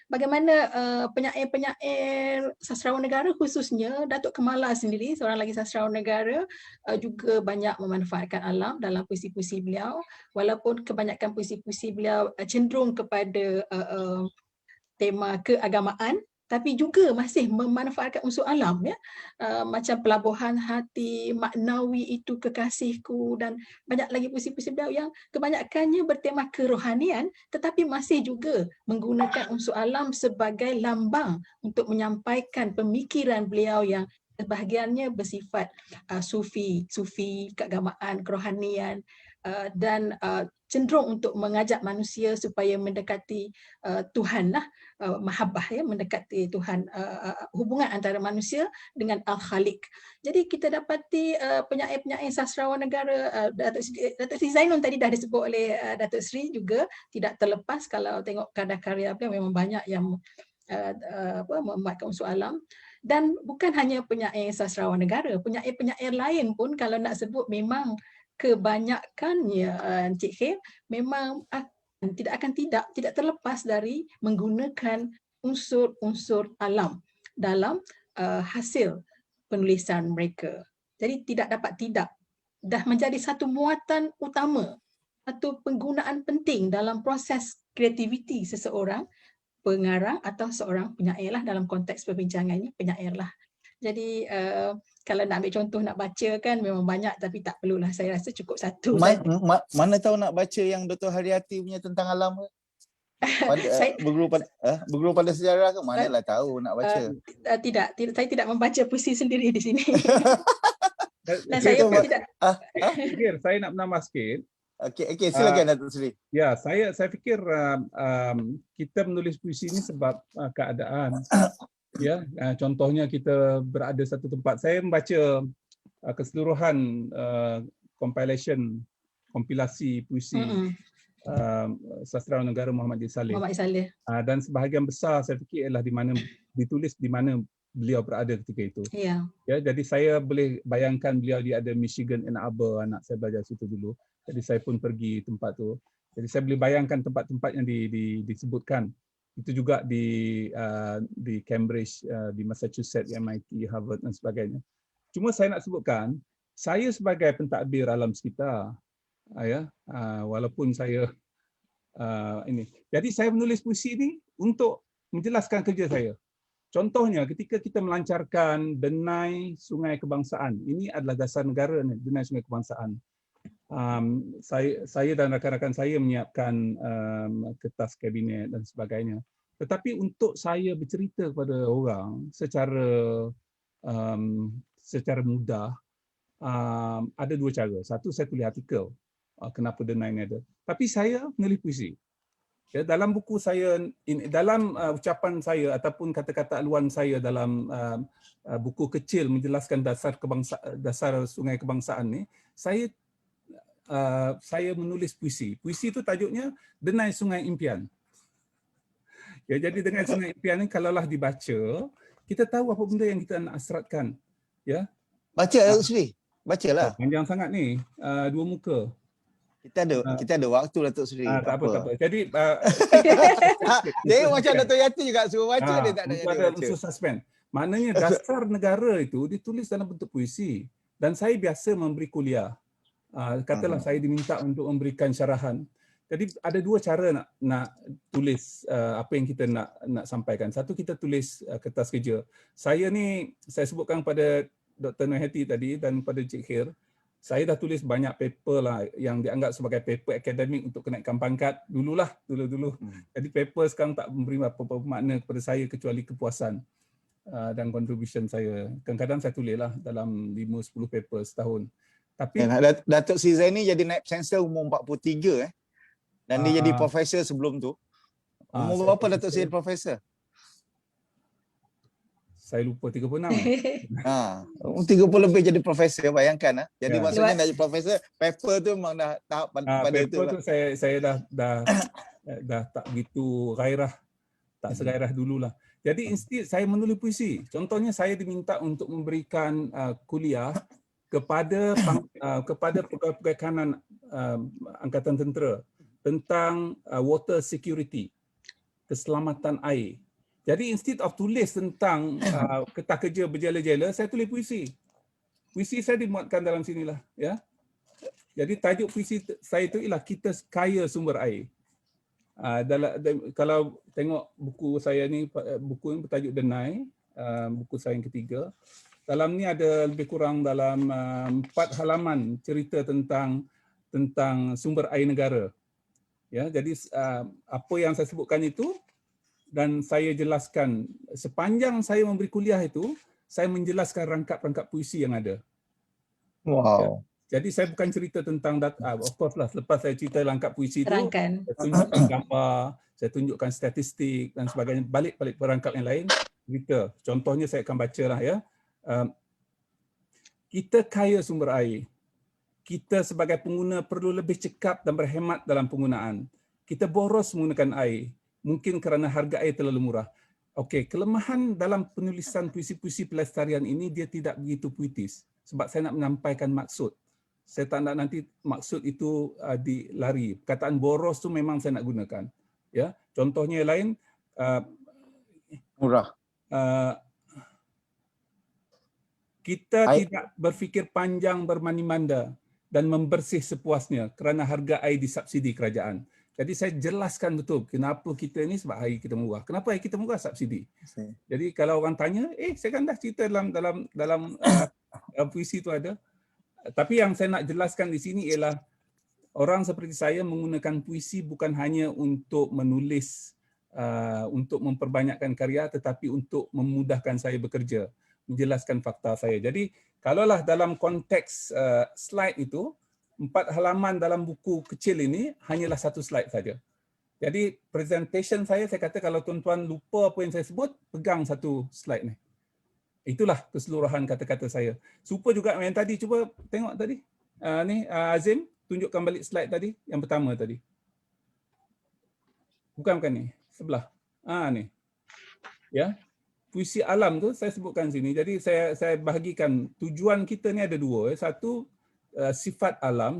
bagaimana penyair-penyair sastrawan negara, khususnya Datuk Kamala sendiri, seorang lagi sastrawan negara, juga banyak memanfaatkan alam dalam puisi-puisi beliau. Walaupun kebanyakan puisi-puisi beliau cenderung kepada tema keagamaan, tapi juga masih memanfaatkan unsur alam ya. Macam Pelabuhan Hati, Maknawi Itu Kekasihku, dan banyak lagi puisi-puisi beliau yang kebanyakannya bertema kerohanian, tetapi masih juga menggunakan unsur alam sebagai lambang untuk menyampaikan pemikiran beliau yang sebahagiannya bersifat sufi, keagamaan, kerohanian, dan cenderung untuk mengajak manusia supaya mendekati Tuhan lah, mahabbah ya, mendekati Tuhan, hubungan antara manusia dengan Al-Khaliq. Jadi kita dapati penyair-penyair sastrawan negara, Datuk Seri Zainun tadi dah disebut oleh Datuk Seri juga, tidak terlepas kalau tengok kadar karya beliau memang banyak yang memuatkan unsur alam. Dan bukan hanya penyair sastrawan negara, penyair-penyair lain pun kalau nak sebut memang kebanyakannya Encik Khair memang tidak terlepas dari menggunakan unsur-unsur alam dalam hasil penulisan mereka. Jadi tidak dapat tidak, dah menjadi satu muatan utama, satu penggunaan penting dalam proses kreativiti seseorang pengarang atau seorang penyair lah. Dalam konteks perbincangan ini penyair lah. Jadi kalau nak ambil contoh nak baca kan memang banyak, tapi tak perlulah, saya rasa cukup satu. Mana tahu nak baca yang Dr. Haryati punya tentang alam ke? Berguru pada sejarah ke? Manalah tahu nak baca. Tidak, saya tidak membaca puisi sendiri di sini. Dan saya saya tidak. Saya nak menambah sikit. Okey, silakan Datuk Seri. Ya, saya fikir kita menulis puisi ini sebab keadaan. Ya, contohnya kita berada satu tempat. Saya membaca keseluruhan kompilasi puisi sastrawan negara Muhammad Haji Saleh. Dan sebahagian besar saya fikir ialah ditulis di mana beliau berada ketika itu. Ya. Ya, jadi saya boleh bayangkan beliau dia ada Michigan Ann Arbor, anak saya belajar situ dulu. Jadi saya pun pergi tempat tu. Jadi saya boleh bayangkan tempat-tempat yang disebutkan. Itu juga di Cambridge, di Massachusetts, MIT, Harvard dan sebagainya. Cuma saya nak sebutkan, saya sebagai pentadbir alam sekitar, walaupun saya ini. Jadi saya menulis puisi ini untuk menjelaskan kerja saya. Contohnya ketika kita melancarkan Denai Sungai Kebangsaan, ini adalah dasar negara ni, Denai Sungai Kebangsaan. Saya dan rakan-rakan saya menyiapkan kertas kabinet dan sebagainya. Tetapi untuk saya bercerita kepada orang secara mudah, ada dua cara. Satu, saya tulis artikel kenapa Denai ini ada. Tapi saya menulis puisi. Ya, dalam buku saya, dalam ucapan saya ataupun kata-kata aluan saya dalam buku kecil menjelaskan dasar Sungai Kebangsaan ni, saya menulis puisi. Puisi itu tajuknya Denai Sungai Impian. Ya, jadi Denai Sungai Impian ni kalaulah dibaca, kita tahu apa benda yang kita nak hasratkan. Ya. Baca Sri. Bacalah. Panjang sangat ni, 2 muka. Kita ada waktu Datuk Seri. Tak apa. Jadi dia macam Datuk Yati juga suruh baca dia tak ada jadi ada unsur suspend. Maknanya dasar negara itu ditulis dalam bentuk puisi dan saya biasa memberi kuliah. Katalah saya diminta untuk memberikan syarahan. Jadi ada dua cara nak tulis apa yang kita nak sampaikan. Satu, kita tulis kertas kerja. Saya sebutkan pada Dr. Noheti tadi dan pada Cik Khair, saya dah tulis banyak paper lah yang dianggap sebagai paper akademik untuk kenaikan pangkat dulu. Jadi paper sekarang tak memberi apa-apa makna kepada saya kecuali kepuasan dan contribution saya. Kadang-kadang saya tulis lah dalam 5-10 paper setahun. Tapi Datuk Sri Zaini jadi naib chancellor umur 43 dan dia jadi profesor sebelum tu. Umur berapa Datuk Sri profesor? Saya lupa 36. 30 lebih jadi profesor, bayangkan. Jadi maksudnya nak jadi profesor, paper tu memang dah tahap pada itu. Paper tu saya dah tak begitu gairah, tak segairah dululah. Jadi instead saya menulis puisi. Contohnya saya diminta untuk memberikan kuliah kepada pegawai-pegawai kanan Angkatan Tentera tentang water security, keselamatan air. Jadi instead of tulis tentang kertas kerja berjela-jela, saya tulis puisi. Puisi saya dimuatkan dalam sinilah, ya. Jadi tajuk puisi saya itu ialah Kita Kaya Sumber Air. Kalau tengok buku saya ni, buku yang bertajuk Denai, buku saya yang ketiga. Dalam ni ada lebih kurang dalam 4 halaman cerita tentang sumber air negara. Ya, jadi apa yang saya sebutkan itu dan saya jelaskan sepanjang saya memberi kuliah itu, saya menjelaskan rangkap-rangkap puisi yang ada. Wow. Ya. Jadi saya bukan cerita tentang of course lah, selepas saya cerita rangkap puisi itu, saya tunjukkan gambar, saya tunjukkan statistik dan sebagainya, balik perangkap yang lain, cerita. Contohnya saya akan baca lah, ya. Kita kaya sumber air. Kita sebagai pengguna perlu lebih cekap dan berhemat dalam penggunaan. Kita boros menggunakan air. Mungkin kerana harga air terlalu murah. Okey, kelemahan dalam penulisan puisi-puisi pelestarian ini, dia tidak begitu puitis. Sebab saya nak menyampaikan maksud. Saya tak nak nanti maksud itu dilari. Perkataan boros tu memang saya nak gunakan. Ya, contohnya yang lain, murah. Kita tidak berfikir panjang bermandi-manda dan membersih sepuasnya kerana harga air disubsidi kerajaan. Jadi saya jelaskan betul kenapa kita ni sebab air kita murah. Kenapa air kita murah? Subsidi. Jadi kalau orang tanya, saya kan dah cerita dalam puisi itu ada. Tapi yang saya nak jelaskan di sini ialah orang seperti saya menggunakan puisi bukan hanya untuk menulis, untuk memperbanyakkan karya, tetapi untuk memudahkan saya bekerja, menjelaskan fakta saya. Jadi kalaulah dalam konteks slide itu, 4 halaman dalam buku kecil ini hanyalah 1 slide saja. Jadi presentation saya kata kalau tuan-tuan lupa apa yang saya sebut, pegang 1 slide ni. Itulah keseluruhan kata-kata saya. Supa juga yang tadi, cuba tengok tadi. Azim, tunjukkan balik slide tadi, yang pertama tadi. Bukan ni, sebelah. Ni. Ya. puisi alam tu saya sebutkan sini. Jadi saya bahagikan tujuan kita ni ada dua. Satu sifat alam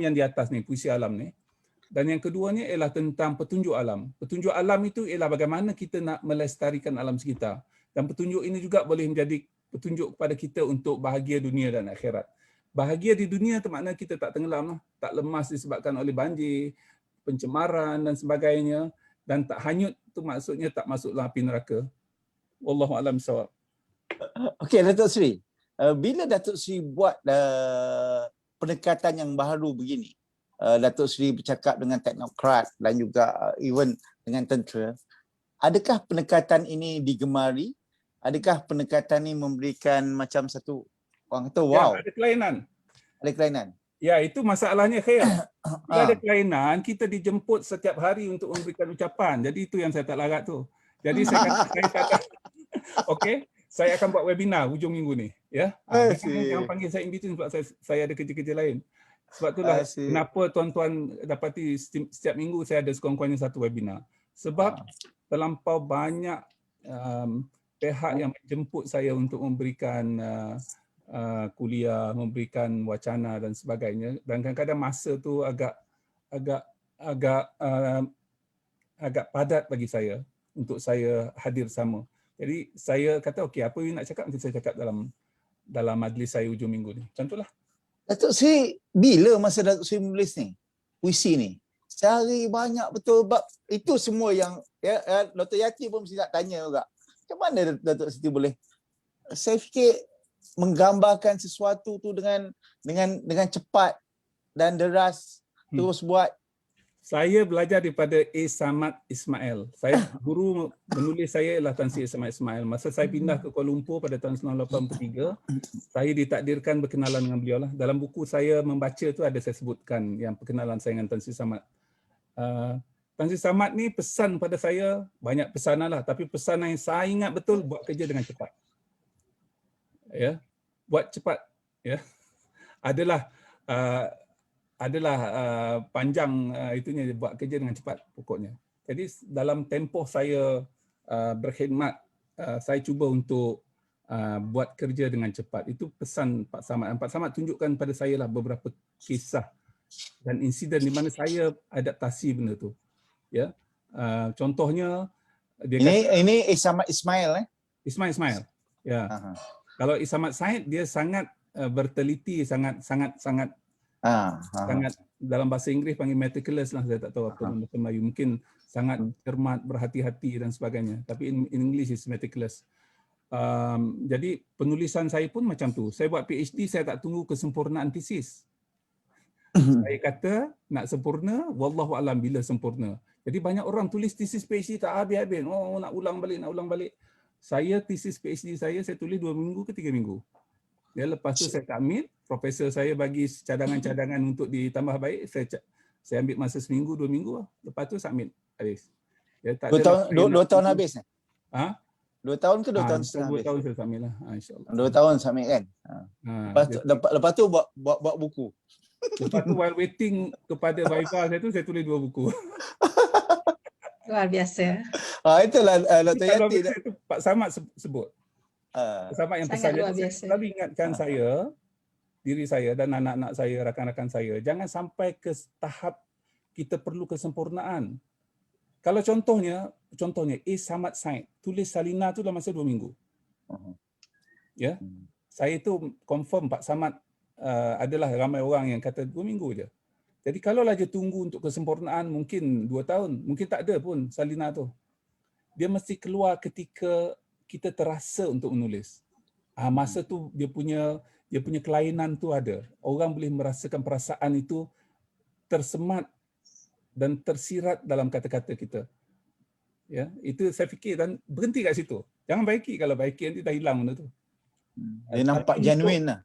yang di atas ni, puisi alam ni. Dan yang kedua ni ialah tentang petunjuk alam. Petunjuk alam itu ialah bagaimana kita nak melestarikan alam sekitar. Dan petunjuk ini juga boleh menjadi petunjuk kepada kita untuk bahagia dunia dan akhirat. Bahagia di dunia tu makna kita tak tenggelam, tak lemas disebabkan oleh banjir, pencemaran dan sebagainya, dan tak hanyut tu maksudnya tak masuk dalam api neraka. Wallahu a'lam bissawab. Okey, Datuk Seri. Bila Datuk Seri buat pendekatan yang baru begini, Datuk Seri bercakap dengan teknokrat dan juga even dengan tentera, adakah pendekatan ini digemari? Adakah pendekatan ini memberikan macam satu, orang kata wow, Ya, ada kelainan. ada kelainan? Ya, itu masalahnya Khair. Bila ada kelainan, kita dijemput setiap hari untuk memberikan ucapan. Jadi itu yang saya tak larat tu. Jadi saya kata, okey, saya akan buat webinar hujung minggu ni. Ya, jangan panggil saya in between sebab saya ada kerja-kerja lain. Sebab itulah kenapa tuan-tuan dapati setiap minggu saya ada sekurang-kurangnya satu webinar. Sebab terlampau banyak pihak yang menjemput saya untuk memberikan kuliah, memberikan wacana dan sebagainya. Dan kadang-kadang masa tu agak padat bagi saya untuk saya hadir sama. Jadi saya kata okey, apa yang nak cakap nanti saya cakap dalam majlis saya hujung minggu ni. Contohlah. Datuk Seri, bila masa Datuk Seri menulis ni, puisi ni? Cari banyak betul bab itu semua yang Dr. Yati pun mesti nak tanya juga. Macam mana Datuk Seri boleh? Saya fikir menggambarkan sesuatu tu dengan cepat dan deras, terus buat. Saya belajar daripada A. Samad Ismail. Guru menulis saya ialah Tan Sri Samad Ismail. Masa saya pindah ke Kuala Lumpur pada tahun 1983, saya ditakdirkan berkenalan dengan beliau lah. Dalam buku saya membaca tu ada saya sebutkan yang perkenalan saya dengan Tan Sri Samad. Tan Sri Samad ni pesan pada saya, banyak pesanan lah, tapi pesanan yang saya ingat betul, buat kerja dengan cepat. Ya, buat cepat. Ya, adalah panjang itunya, buat kerja dengan cepat pokoknya. Jadi dalam tempoh saya berkhidmat, saya cuba untuk buat kerja dengan cepat. Itu pesan Pak Samad. Pak Samad tunjukkan pada saya lah beberapa kisah dan insiden di mana saya adaptasi benda tu. Ya, contohnya dia ini Samad Ismail Ismail. Ya. Kalau Samad Said dia sangat berteliti, sangat dalam bahasa Inggeris panggil meticulous lah, saya tak tahu apa bahasa Melayu, mungkin sangat cermat, berhati-hati dan sebagainya, tapi in English is meticulous. Jadi penulisan saya pun macam tu. Saya buat PhD, saya tak tunggu kesempurnaan tesis. Saya kata nak sempurna, wallahu alam bila sempurna. Jadi banyak orang tulis tesis PhD tak habis-habis, nak ulang balik. Saya tesis PhD saya tulis 2 minggu ke 3 minggu. Ya, lepas tu saya submit, profesor saya bagi cadangan-cadangan untuk ditambah baik, saya ambil masa seminggu 2 minggu, lepas tu submit habis. Ya, tak 2 tahun habis ni? 2 tahun ke 2 tahun setengah habis? 2 tahun saya submit lah, insyaAllah. 2 tahun submit kan? Lepas tu buat buku. Lepas tu while waiting kepada Viva saya tulis 2 buku. Luar biasa. Itulah Dr. Yati. Pak Samad sebut. Sama yang pesan, selalu ingatkan saya, diri saya dan anak-anak saya, rakan-rakan saya, jangan sampai ke tahap kita perlu kesempurnaan. Kalau contohnya A. Samad Said tulis Salina tu dalam masa 2 minggu. Ya, saya tu confirm Pak Samad adalah ramai orang yang kata 2 minggu je. Jadi kalau lah dia tunggu untuk kesempurnaan mungkin 2 tahun, mungkin tak ada pun Salina tu. Dia mesti keluar ketika kita terasa untuk menulis. Masa tu dia punya kelainan tu ada. Orang boleh merasakan perasaan itu tersemat dan tersirat dalam kata-kata kita. Ya, itu saya fikir, dan berhenti kat situ. Jangan baiki, kalau baiki nanti dah hilang benda tu. Dia nampak genuine lah.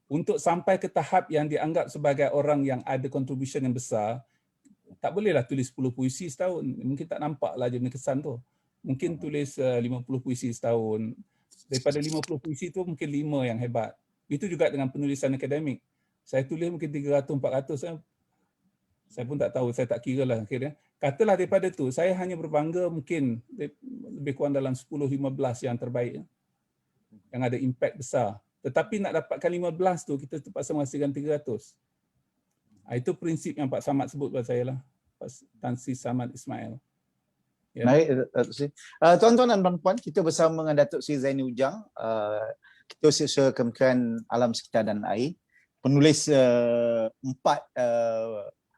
Untuk sampai ke tahap yang dianggap sebagai orang yang ada contribution yang besar, tak bolehlah tulis 10 puisi setahun. Mungkin tak nampak lah dia punya kesan tu. Mungkin tulis 50 puisi setahun. Daripada 50 puisi tu mungkin 5 yang hebat. Itu juga dengan penulisan akademik. Saya tulis mungkin 300-400. saya pun tak tahu, saya tak kira lah akhirnya. Katalah daripada tu, saya hanya berbangga mungkin lebih kurang dalam 10-15 yang terbaik, yang ada impact besar. Tetapi nak dapatkan 15 tu, kita terpaksa menghasilkan 300. Itu prinsip yang Pak Samad sebut pada saya lah, Pak Tan Sri Samad Ismail. Ya. Baik, Datuk Sri. Tuan-tuan dan puan-puan, kita bersama dengan Datuk Sri Zaini Ujang, Ketua Kementerian Alam Sekitar dan Air, penulis 4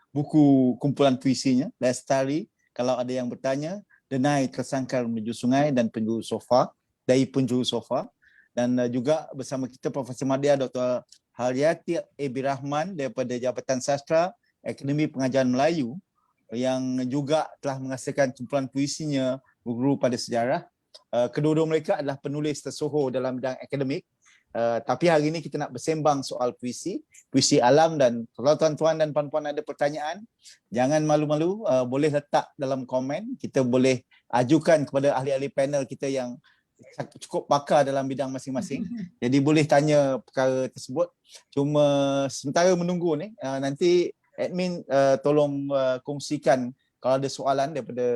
buku kumpulan puisinya, Lestari, Kalau Ada Yang Bertanya, Denai Tersangkar Menuju Sungai, dan Penjuru Sofa, dari Penjuru Sofa. Dan juga bersama kita Profesor Madya Dr. Haryati Ebi Rahman daripada Jabatan Sastra Akademi Pengajaran Melayu, yang juga telah menghasilkan kumpulan puisinya Berguru pada Sejarah. Kedua-dua mereka adalah penulis tersohor dalam bidang akademik. Tapi hari ini kita nak bersembang soal puisi alam, dan kalau tuan-tuan dan puan-puan ada pertanyaan, jangan malu-malu, boleh letak dalam komen. Kita boleh ajukan kepada ahli-ahli panel kita yang cukup pakar dalam bidang masing-masing. Jadi boleh tanya perkara tersebut. Cuma sementara menunggu ni, nanti admin tolong kongsikan kalau ada soalan daripada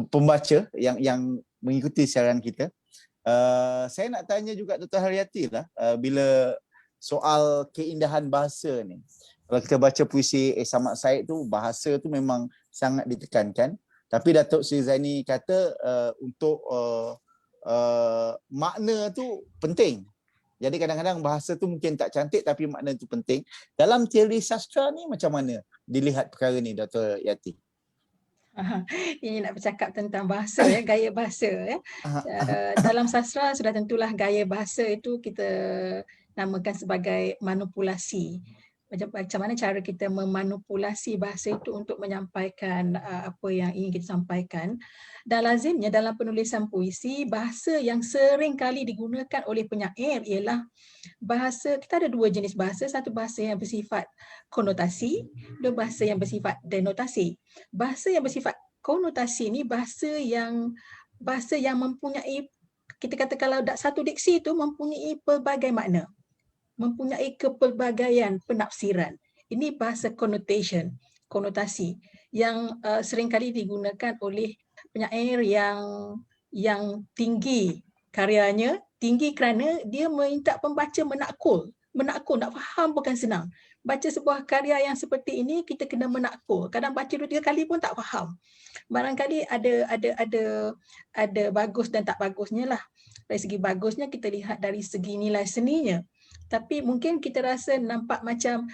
pembaca yang mengikuti siaran kita. Saya nak tanya juga Dr. Haryati lah, bila soal keindahan bahasa ni. Kalau kita baca puisi Samad Said tu, bahasa tu memang sangat ditekankan. Tapi Datuk Sri Zaini kata untuk makna tu penting. Jadi kadang-kadang bahasa tu mungkin tak cantik tapi makna tu penting. Dalam teori sastra ni macam mana dilihat perkara ni, Dr. Yati? Ini nak bercakap tentang bahasa, ya, gaya bahasa. Ya. Dalam sastra sudah tentulah gaya bahasa itu kita namakan sebagai manipulasi. Macam mana cara kita memanipulasi bahasa itu untuk menyampaikan apa yang ingin kita sampaikan. Dan lazimnya dalam penulisan puisi, bahasa yang sering kali digunakan oleh penyair ialah bahasa, kita ada 2 jenis bahasa, satu bahasa yang bersifat konotasi, dua bahasa yang bersifat denotasi. Bahasa yang bersifat konotasi ni bahasa yang mempunyai, kita kata kalau satu diksi itu mempunyai pelbagai makna, mempunyai kepelbagaian penafsiran. Ini bahasa connotation, konotasi yang seringkali digunakan oleh penyair yang tinggi karyanya, tinggi kerana dia minta pembaca menakul, nak faham bukan senang. Baca sebuah karya yang seperti ini kita kena menakul. Kadang baca 2-3 kali pun tak faham. Barangkali ada bagus dan tak bagusnya lah. Dari segi bagusnya kita lihat dari segi nilai seninya. Tapi mungkin kita rasa nampak macam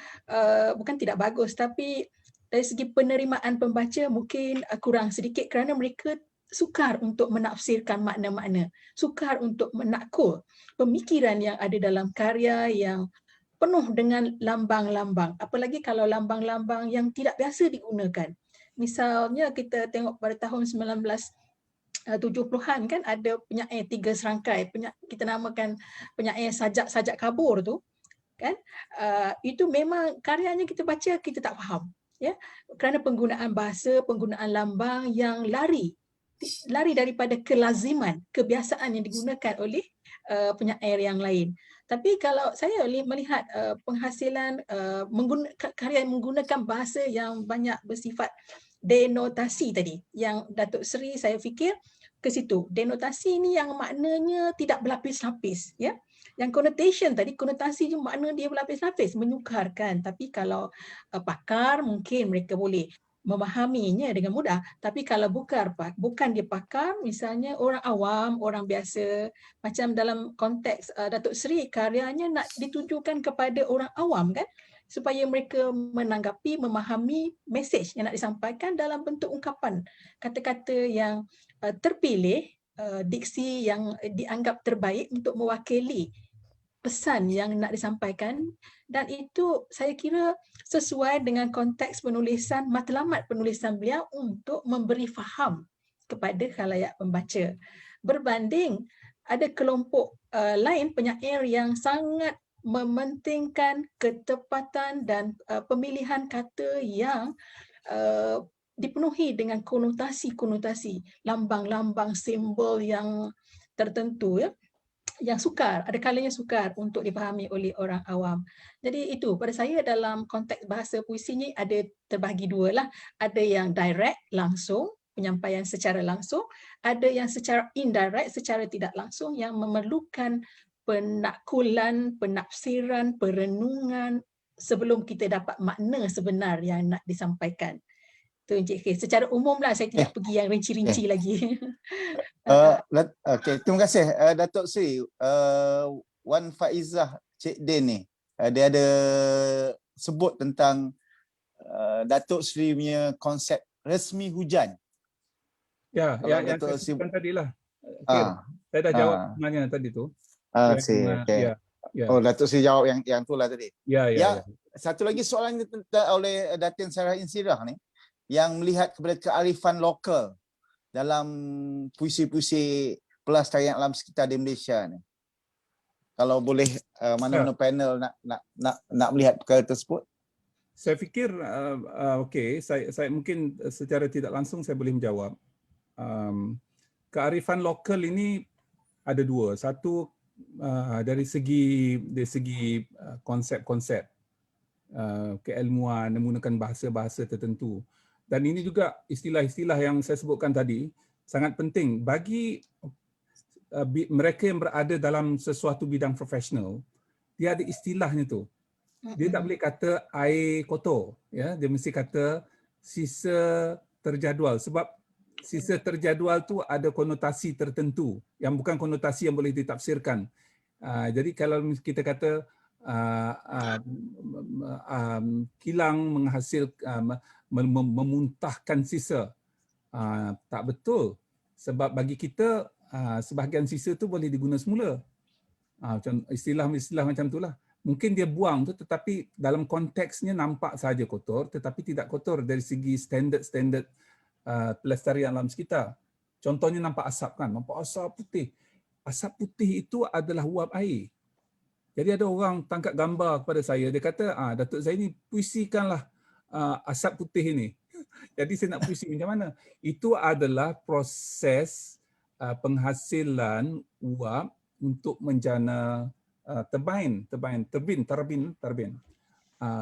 bukan tidak bagus, tapi dari segi penerimaan pembaca mungkin kurang sedikit kerana mereka sukar untuk menafsirkan makna-makna, sukar untuk menakul pemikiran yang ada dalam karya yang penuh dengan lambang-lambang. Apalagi kalau lambang-lambang yang tidak biasa digunakan. Misalnya kita tengok pada tahun 1970-an kan ada penyair 3 serangkai, kita namakan penyair sajak kabur tu kan, itu memang karyanya kita baca kita tak faham, ya, kerana penggunaan bahasa, penggunaan lambang yang lari daripada kelaziman, kebiasaan yang digunakan oleh penyair yang lain. Tapi kalau saya melihat penghasilan karya yang menggunakan bahasa yang banyak bersifat denotasi tadi, yang Datuk Seri saya fikir ke situ. Denotasi ini yang maknanya tidak berlapis-lapis, ya. Yang connotation tadi, konotasi je makna dia berlapis-lapis, menyukarkan. Tapi kalau pakar mungkin mereka boleh memahaminya dengan mudah. Tapi kalau bukan dia pakar, misalnya orang awam, orang biasa, macam dalam konteks Datuk Seri, karyanya nak ditujukan kepada orang awam kan, supaya mereka menanggapi, memahami mesej yang nak disampaikan dalam bentuk ungkapan, kata-kata yang terpilih, diksi yang dianggap terbaik untuk mewakili pesan yang nak disampaikan, dan itu saya kira sesuai dengan konteks penulisan, matlamat penulisan beliau untuk memberi faham kepada khalayak pembaca. Berbanding ada kelompok lain penyair yang sangat mementingkan ketepatan dan pemilihan kata yang dipenuhi dengan konotasi-konotasi, lambang-lambang, simbol yang tertentu, ya. yang sukar, ada kalanya sukar untuk dipahami oleh orang awam. Jadi itu pada saya dalam konteks bahasa puisi ni ada terbahagi dua lah. Ada yang direct, langsung, penyampaian secara langsung, ada yang secara indirect, secara tidak langsung yang memerlukan penakkulan, penafsiran, perenungan sebelum kita dapat makna sebenar yang nak disampaikan. Tu Encik K. Secara umum lah, saya tidak pergi yang rinci-rinci lagi. Okey, terima kasih Datuk Sri. Wan Faizah Cik Din ni, dia ada sebut tentang Datuk Sri punya konsep resmi hujan. Ya, Kalau yang Datuk saya Sri sebutkan tadi lah. Okay, saya dah jawab sebenarnya tadi tu. okay. Ya, Oh, Datuk Sri jawab yang tu lah tadi. ya. Satu lagi soalan oleh Datin Sarah Insirah ni, yang melihat kepada kearifan lokal dalam puisi-puisi pelestarian alam sekitar di Malaysia ni. Kalau boleh mana-mana panel nak melihat perkara tersebut. Saya fikir okey, saya mungkin secara tidak langsung saya boleh menjawab. Kearifan lokal ini ada dua. Satu dari segi konsep-konsep keilmuan menggunakan bahasa-bahasa tertentu. Dan ini juga istilah-istilah yang saya sebutkan tadi sangat penting bagi mereka yang berada dalam sesuatu bidang profesional. Dia ada istilahnya tu. Dia tak boleh kata air kotor, ya. Dia mesti kata sisa terjadual, sebab sisa terjadual tu ada konotasi tertentu yang bukan konotasi yang boleh ditafsirkan. Jadi kalau kita kata kilang menghasilkan memuntahkan sisa, tak betul, sebab bagi kita sebahagian sisa tu boleh diguna semula. Macam istilah-istilah macam itulah. Mungkin dia buang tu tetapi dalam konteksnya nampak saja kotor tetapi tidak kotor dari segi standard pelestarian alam sekitar. Contohnya nampak asap kan, nampak asap putih. Asap putih itu adalah uap air. Jadi ada orang tangkap gambar kepada saya, dia kata, Datuk Zaini, puisikanlah asap putih ini. Jadi saya nak puisi macam mana? Itu adalah proses penghasilan uap untuk menjana turbin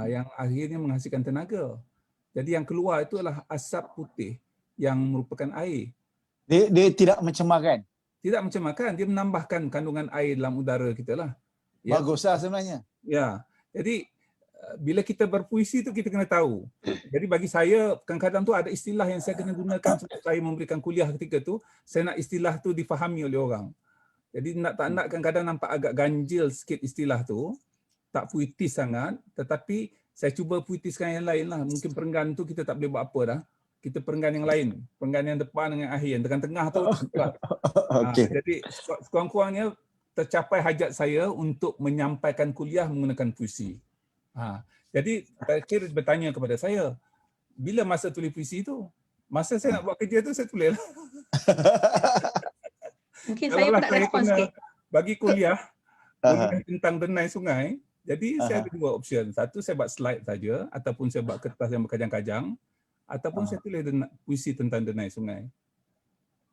yang akhirnya menghasilkan tenaga. Jadi yang keluar itu adalah asap putih yang merupakan air. Dia tidak mencemarkan. Tidak mencemarkan, dia menambahkan kandungan air dalam udara kita lah. Ya. Baguslah sebenarnya. Ya. Jadi bila kita berpuisi tu kita kena tahu. Jadi bagi saya kadang-kadang tu ada istilah yang saya kena gunakan sebab saya memberikan kuliah ketika tu, saya nak istilah tu difahami oleh orang. Jadi nak tak nak kadang-kadang nampak agak ganjil sikit istilah tu, tak puitis sangat, tetapi saya cuba puitiskan yang lain lah. Mungkin perenggan tu kita tak boleh buat apa dah. Kita perenggan yang lain, perenggan yang depan dengan akhir, yang tengah-tengah tu. Okay. Jadi sekurang-kurangnya tercapai hajat saya untuk menyampaikan kuliah menggunakan puisi. Jadi saya kira bertanya kepada saya, bila masa tulis puisi tu? Masa saya nak buat kerja tu saya tulis lah. Mungkin saya pun nak respon sikit. Bagi kuliah tentang denai sungai, jadi saya ada dua option. Satu saya buat slide saja, ataupun saya buat kertas yang berkajang-kajang, ataupun saya tulis puisi tentang denai sungai.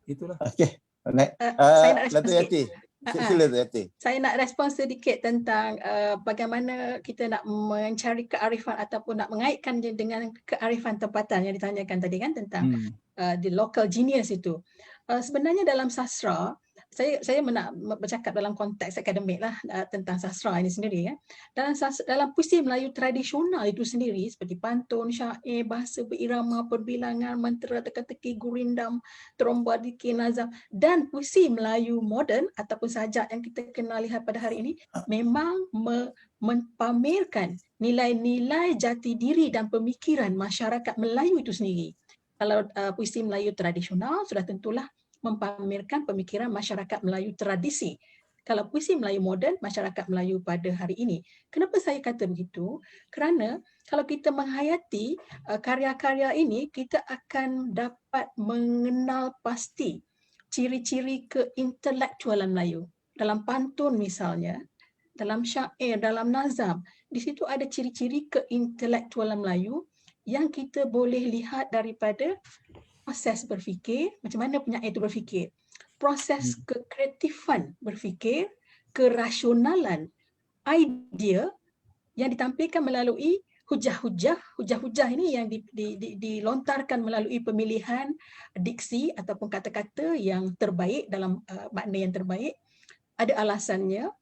Itulah. Okey. Saya nak respon sikit. Sila Yati. Saya nak respon sedikit tentang bagaimana kita nak mencari kearifan ataupun nak mengaitkan dengan kearifan tempatan yang ditanyakan tadi kan tentang the local genius itu. Sebenarnya dalam sastra, saya nak bercakap dalam konteks akademik lah tentang sastra ini sendiri. Dalam puisi Melayu tradisional itu sendiri seperti pantun, syair, bahasa berirama, perbilangan, mentera, teka-teki, gurindam, trombadiki, nazam dan puisi Melayu moden ataupun sajak yang kita kenal lihat pada hari ini memang mempamerkan nilai-nilai jati diri dan pemikiran masyarakat Melayu itu sendiri. Kalau puisi Melayu tradisional sudah tentulah mempamerkan pemikiran masyarakat Melayu tradisi. Kalau puisi Melayu moden, masyarakat Melayu pada hari ini. Kenapa saya kata begitu? Kerana kalau kita menghayati karya-karya ini, kita akan dapat mengenal pasti ciri-ciri keintelektualan Melayu. Dalam pantun misalnya, dalam syair, dalam nazam, di situ ada ciri-ciri keintelektualan Melayu yang kita boleh lihat daripada proses berfikir, macam mana penyair itu berfikir, proses kekreatifan berfikir, kerasionalan idea yang ditampilkan melalui hujah-hujah ini yang dilontarkan melalui pemilihan diksi ataupun kata-kata yang terbaik dalam makna yang terbaik, ada alasannya,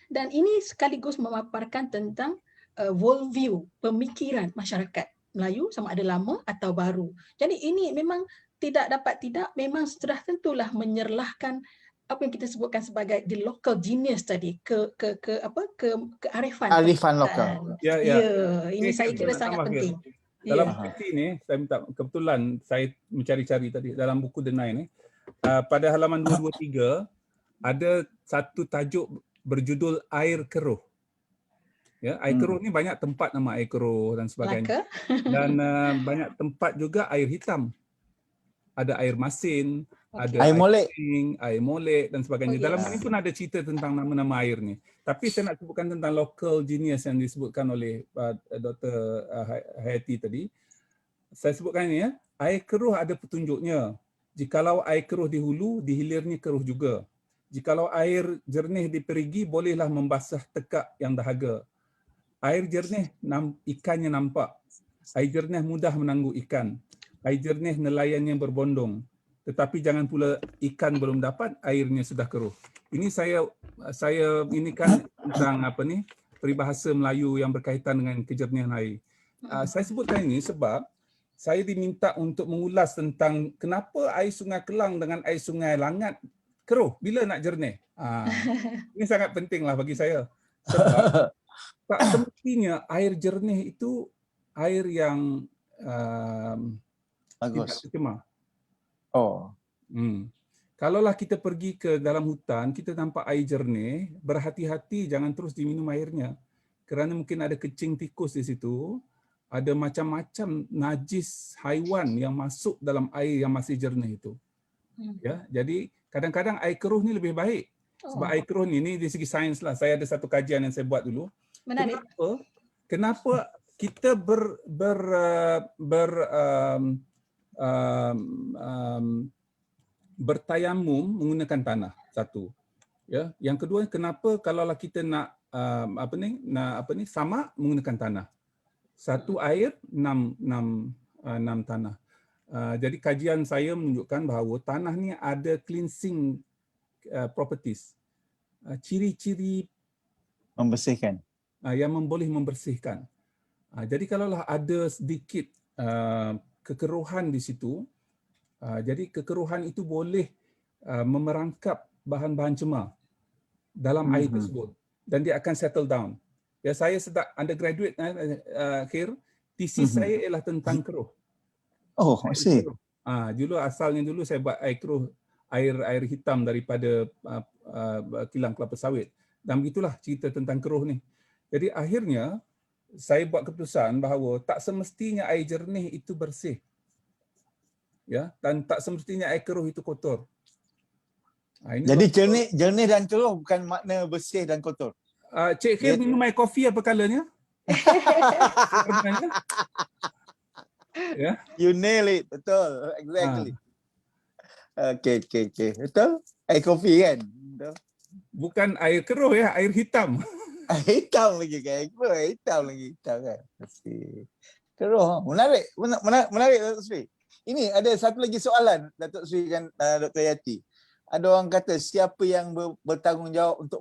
dan ini sekaligus memaparkan tentang worldview, pemikiran masyarakat Melayu sama ada lama atau baru. Jadi ini memang memang sudah tentulah menyerlahkan apa yang kita sebutkan sebagai the local genius tadi, kearifan lokal. Ya, ini saya kira sangat penting. Dalam buku ini, saya minta, kebetulan saya mencari-cari tadi dalam buku The Nine, pada halaman 223 ada satu tajuk berjudul air keruh. Ya, air keruh ni banyak tempat nama air keruh dan sebagainya. Dan banyak tempat juga air hitam. Ada air masin, ada Air molek, air molek dan sebagainya. Dalam ini pun ada cerita tentang nama-nama air ni. Tapi saya nak sebutkan tentang local genius yang disebutkan oleh Dr. Hayati tadi. Saya sebutkan ini ya, air keruh ada petunjuknya. Jikalau air keruh di hulu, di hilirnya keruh juga. Jikalau air jernih di perigi, bolehlah membasah tekak yang dahaga. Air jernih, ikannya nampak. Air jernih mudah menangguh ikan. Air jernih nelayannya berbondong. Tetapi jangan pula ikan belum dapat, airnya sudah keruh. Ini saya ini kan tentang peribahasa Melayu yang berkaitan dengan kejernihan air. Saya sebutkan ini sebab saya diminta untuk mengulas tentang kenapa air Sungai Kelang dengan air Sungai Langat keruh bila nak jernih. Ini sangat pentinglah bagi saya. Sebab tak semestinya air jernih itu air yang tidak tercemar. Kalaulah kita pergi ke dalam hutan, kita nampak air jernih, berhati-hati jangan terus diminum airnya. Kerana mungkin ada kecing tikus di situ, ada macam-macam najis haiwan yang masuk dalam air yang masih jernih itu. Ya, jadi kadang-kadang air keruh ni lebih baik. Sebab air keruh ni di segi sains lah. Saya ada satu kajian yang saya buat dulu. Menarik. Kenapa kita bertayamum menggunakan tanah, satu. Ya, yang kedua, kenapa kalaulah kita nak samak menggunakan tanah. Satu air, enam tanah. Jadi kajian saya menunjukkan bahawa tanah ni ada cleansing properties. Ciri-ciri membersihkan. Yang boleh membersihkan. Jadi kalaulah ada sedikit kekeruhan di situ, jadi kekeruhan itu boleh memerangkap bahan-bahan cemar dalam air tersebut dan dia akan settle down. Ya, saya sedang undergraduate akhir thesis saya ialah tentang keruh. I see. Dulu asalnya saya buat air keruh, air hitam daripada kilang kelapa sawit. Dan begitulah cerita tentang keruh ni. Jadi akhirnya saya buat keputusan bahawa tak semestinya air jernih itu bersih. Ya, dan tak semestinya air keruh itu kotor. Jadi jernih dan keruh bukan makna bersih dan kotor. Cik Khair minum air kopi apa kalanya? Ya. You nail it, betul, exactly. Okay. Betul? Air kopi kan? Betul? Bukan air keruh ya, air hitam. Air hitam lagi kan? Air hitam lagi kan? Keruh, menarik Datuk Sri. Ini ada satu lagi soalan Datuk Sri dan Dr. Yati. Ada orang kata siapa yang bertanggungjawab untuk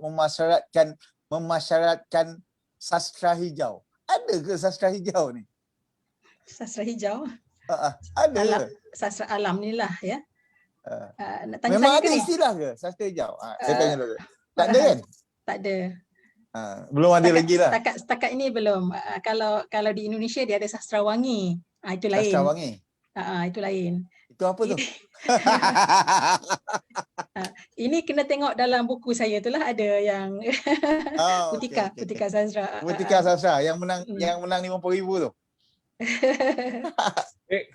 memasyaratkan sastra hijau? Ada ke sastra hijau ni? Sastra hijau? Ada. Sastra alam ni lah ya. Memang ada istilah ke sastra hijau? Saya tanya dulu. Tak ada kan? Tak ada. Belum ada lagi lah. Setakat ini belum. Kalau di Indonesia dia ada sastra wangi. Itu lain. Sastra wangi? Itu lain. Itu apa tu? Ini kena tengok dalam buku saya itulah ada yang Putika Sastra. Putika Sastra yang menang 50,000 tu.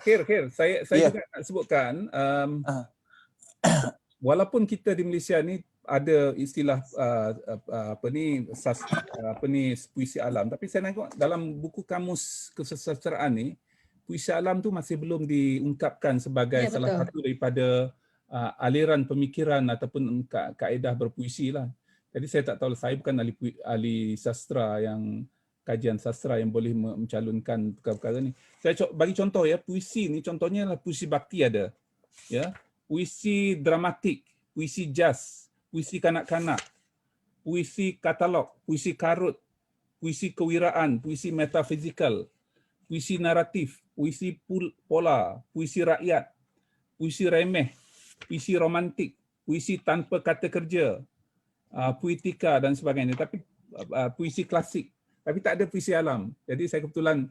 Khair, saya juga nak sebutkan walaupun kita di Malaysia ni ada istilah puisi alam, tapi saya tengok dalam buku kamus kesusastraan ni puisi alam tu masih belum diungkapkan sebagai salah satu daripada aliran pemikiran ataupun kaedah berpuisi lah. Jadi saya tak tahu, saya bukan ahli sastra yang kajian sastra yang boleh mencalonkan perkara-perkara ni. Saya bagi contoh ya, puisi ni contohnya adalah puisi bakti ada. Ya, puisi dramatik, puisi jazz, puisi kanak-kanak, puisi katalog, puisi karut, puisi kewiraan, puisi metafizikal, puisi naratif, puisi pola, puisi rakyat, puisi remeh, puisi romantik, puisi tanpa kata kerja, puitika dan sebagainya. Tapi puisi klasik, tapi tak ada puisi alam. Jadi saya kebetulan,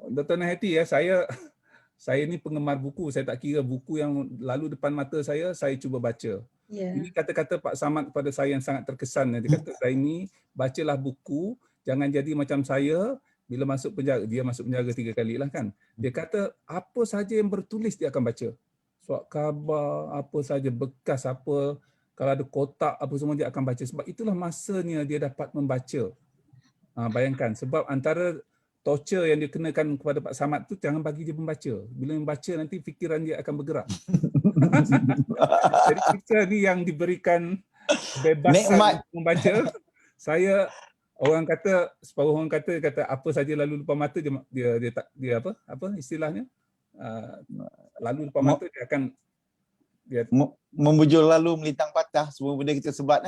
Dr. Nahati ya, saya ni penggemar buku. Saya tak kira buku yang lalu depan mata saya cuba baca. Ini kata-kata Pak Samad kepada saya yang sangat terkesan. Dia kata, Zaini, bacalah buku, jangan jadi macam saya. Bila masuk penjara, dia masuk penjara 3 kali lah kan. Dia kata, apa saja yang bertulis dia akan baca. Surat khabar, apa saja, bekas apa, kalau ada kotak apa semua dia akan baca. Sebab itulah masanya dia dapat membaca. Bayangkan, sebab antara torture yang dikenakan kepada Pak Samad tu, jangan bagi dia membaca. Bila membaca nanti fikiran dia akan bergerak. Jadi kita ni yang diberikan kebebasan untuk membaca. Saya, orang kata, separuh orang kata apa saja lalu depan mata dia apa istilahnya? Lalu depan mata dia akan membujur lalu melintang patah, semua benda kita sebat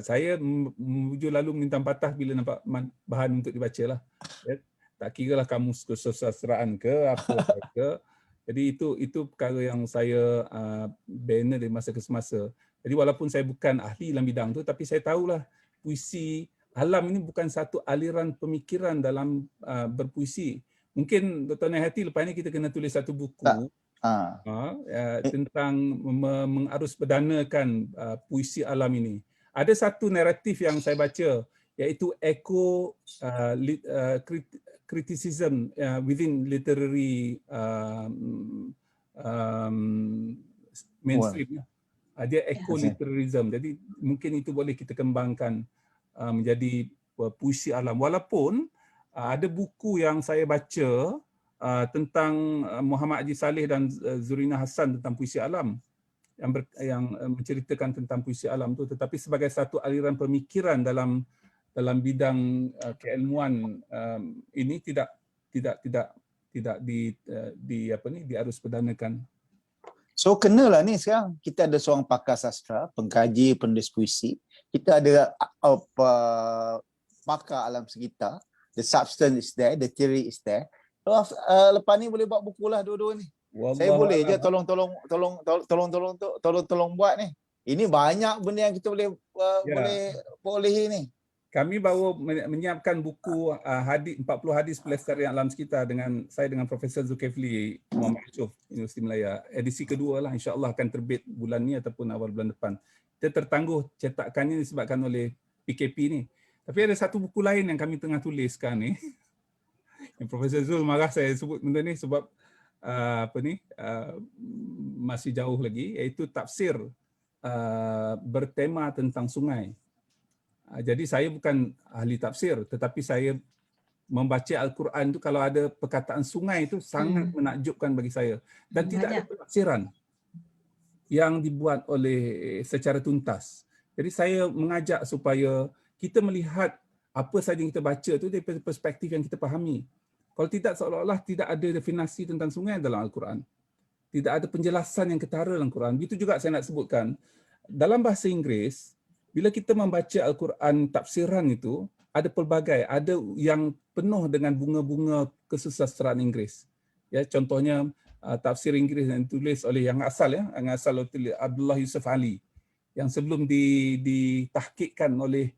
saya membujur lalu melintang patah bila nampak bahan untuk dibaca lah. Ya, tak kira lah kamus kesusastraan ke apa ke. Jadi itu perkara yang saya bina dari masa ke semasa. Jadi walaupun saya bukan ahli dalam bidang tu, tapi saya tahulah puisi alam ini bukan satu aliran pemikiran dalam berpuisi. Mungkin Dr. Nahati lepas ni kita kena tulis satu buku tentang mengarus berdanakan puisi alam ini. Ada satu naratif yang saya baca, iaitu eco criticism within literary mainstream. Dia eco-literalism. Jadi mungkin itu boleh kita kembangkan menjadi puisi alam. Walaupun ada buku yang saya baca tentang Muhammad Haji Saleh dan Zurina Hassan tentang puisi alam yang menceritakan tentang puisi alam tu, tetapi sebagai satu aliran pemikiran dalam bidang keilmuan ini tidak diarus perdanakan. So kenalah ni sekarang kita ada seorang pakar sastra, pengkaji, penulis puisi. Kita ada pakar alam sekitar. The substance is there, the theory is there. Lepas ni boleh buat buku lah dua-dua ni. Saya boleh je tolong buat ni. Ini banyak benda yang kita boleh bolehi ni. Kami baru menyiapkan buku 40 hadis pelestarian alam sekitar dengan Profesor Zulkifli Muhammad Yusof, Universiti Malaya. Edisi kedua lah, insya-Allah akan terbit bulan ni ataupun awal bulan depan. Kita tertangguh cetakannya disebabkan oleh PKP ni. Tapi ada satu buku lain yang kami tengah tulis sekarang ni. Yang Profesor Zul marah saya sebut benda ni sebab masih jauh lagi, iaitu tafsir bertema tentang sungai. Jadi saya bukan ahli tafsir, tetapi saya membaca Al-Quran tu, kalau ada perkataan sungai itu sangat menakjubkan bagi saya. Dan tidak ada penafsiran yang dibuat oleh secara tuntas. Jadi saya mengajak supaya kita melihat apa saja yang kita baca tu dari perspektif yang kita fahami. Kalau tidak, seolah-olah tidak ada definisi tentang sungai dalam Al-Quran. Tidak ada penjelasan yang ketara dalam Al-Quran. Begitu juga saya nak sebutkan, dalam bahasa Inggeris, bila kita membaca Al-Quran tafsiran itu, ada pelbagai, ada yang penuh dengan bunga-bunga kesusastraan Inggeris. Ya, contohnya tafsir Inggeris yang ditulis oleh yang asal oleh Abdullah Yusuf Ali, yang sebelum ditahqiqkan oleh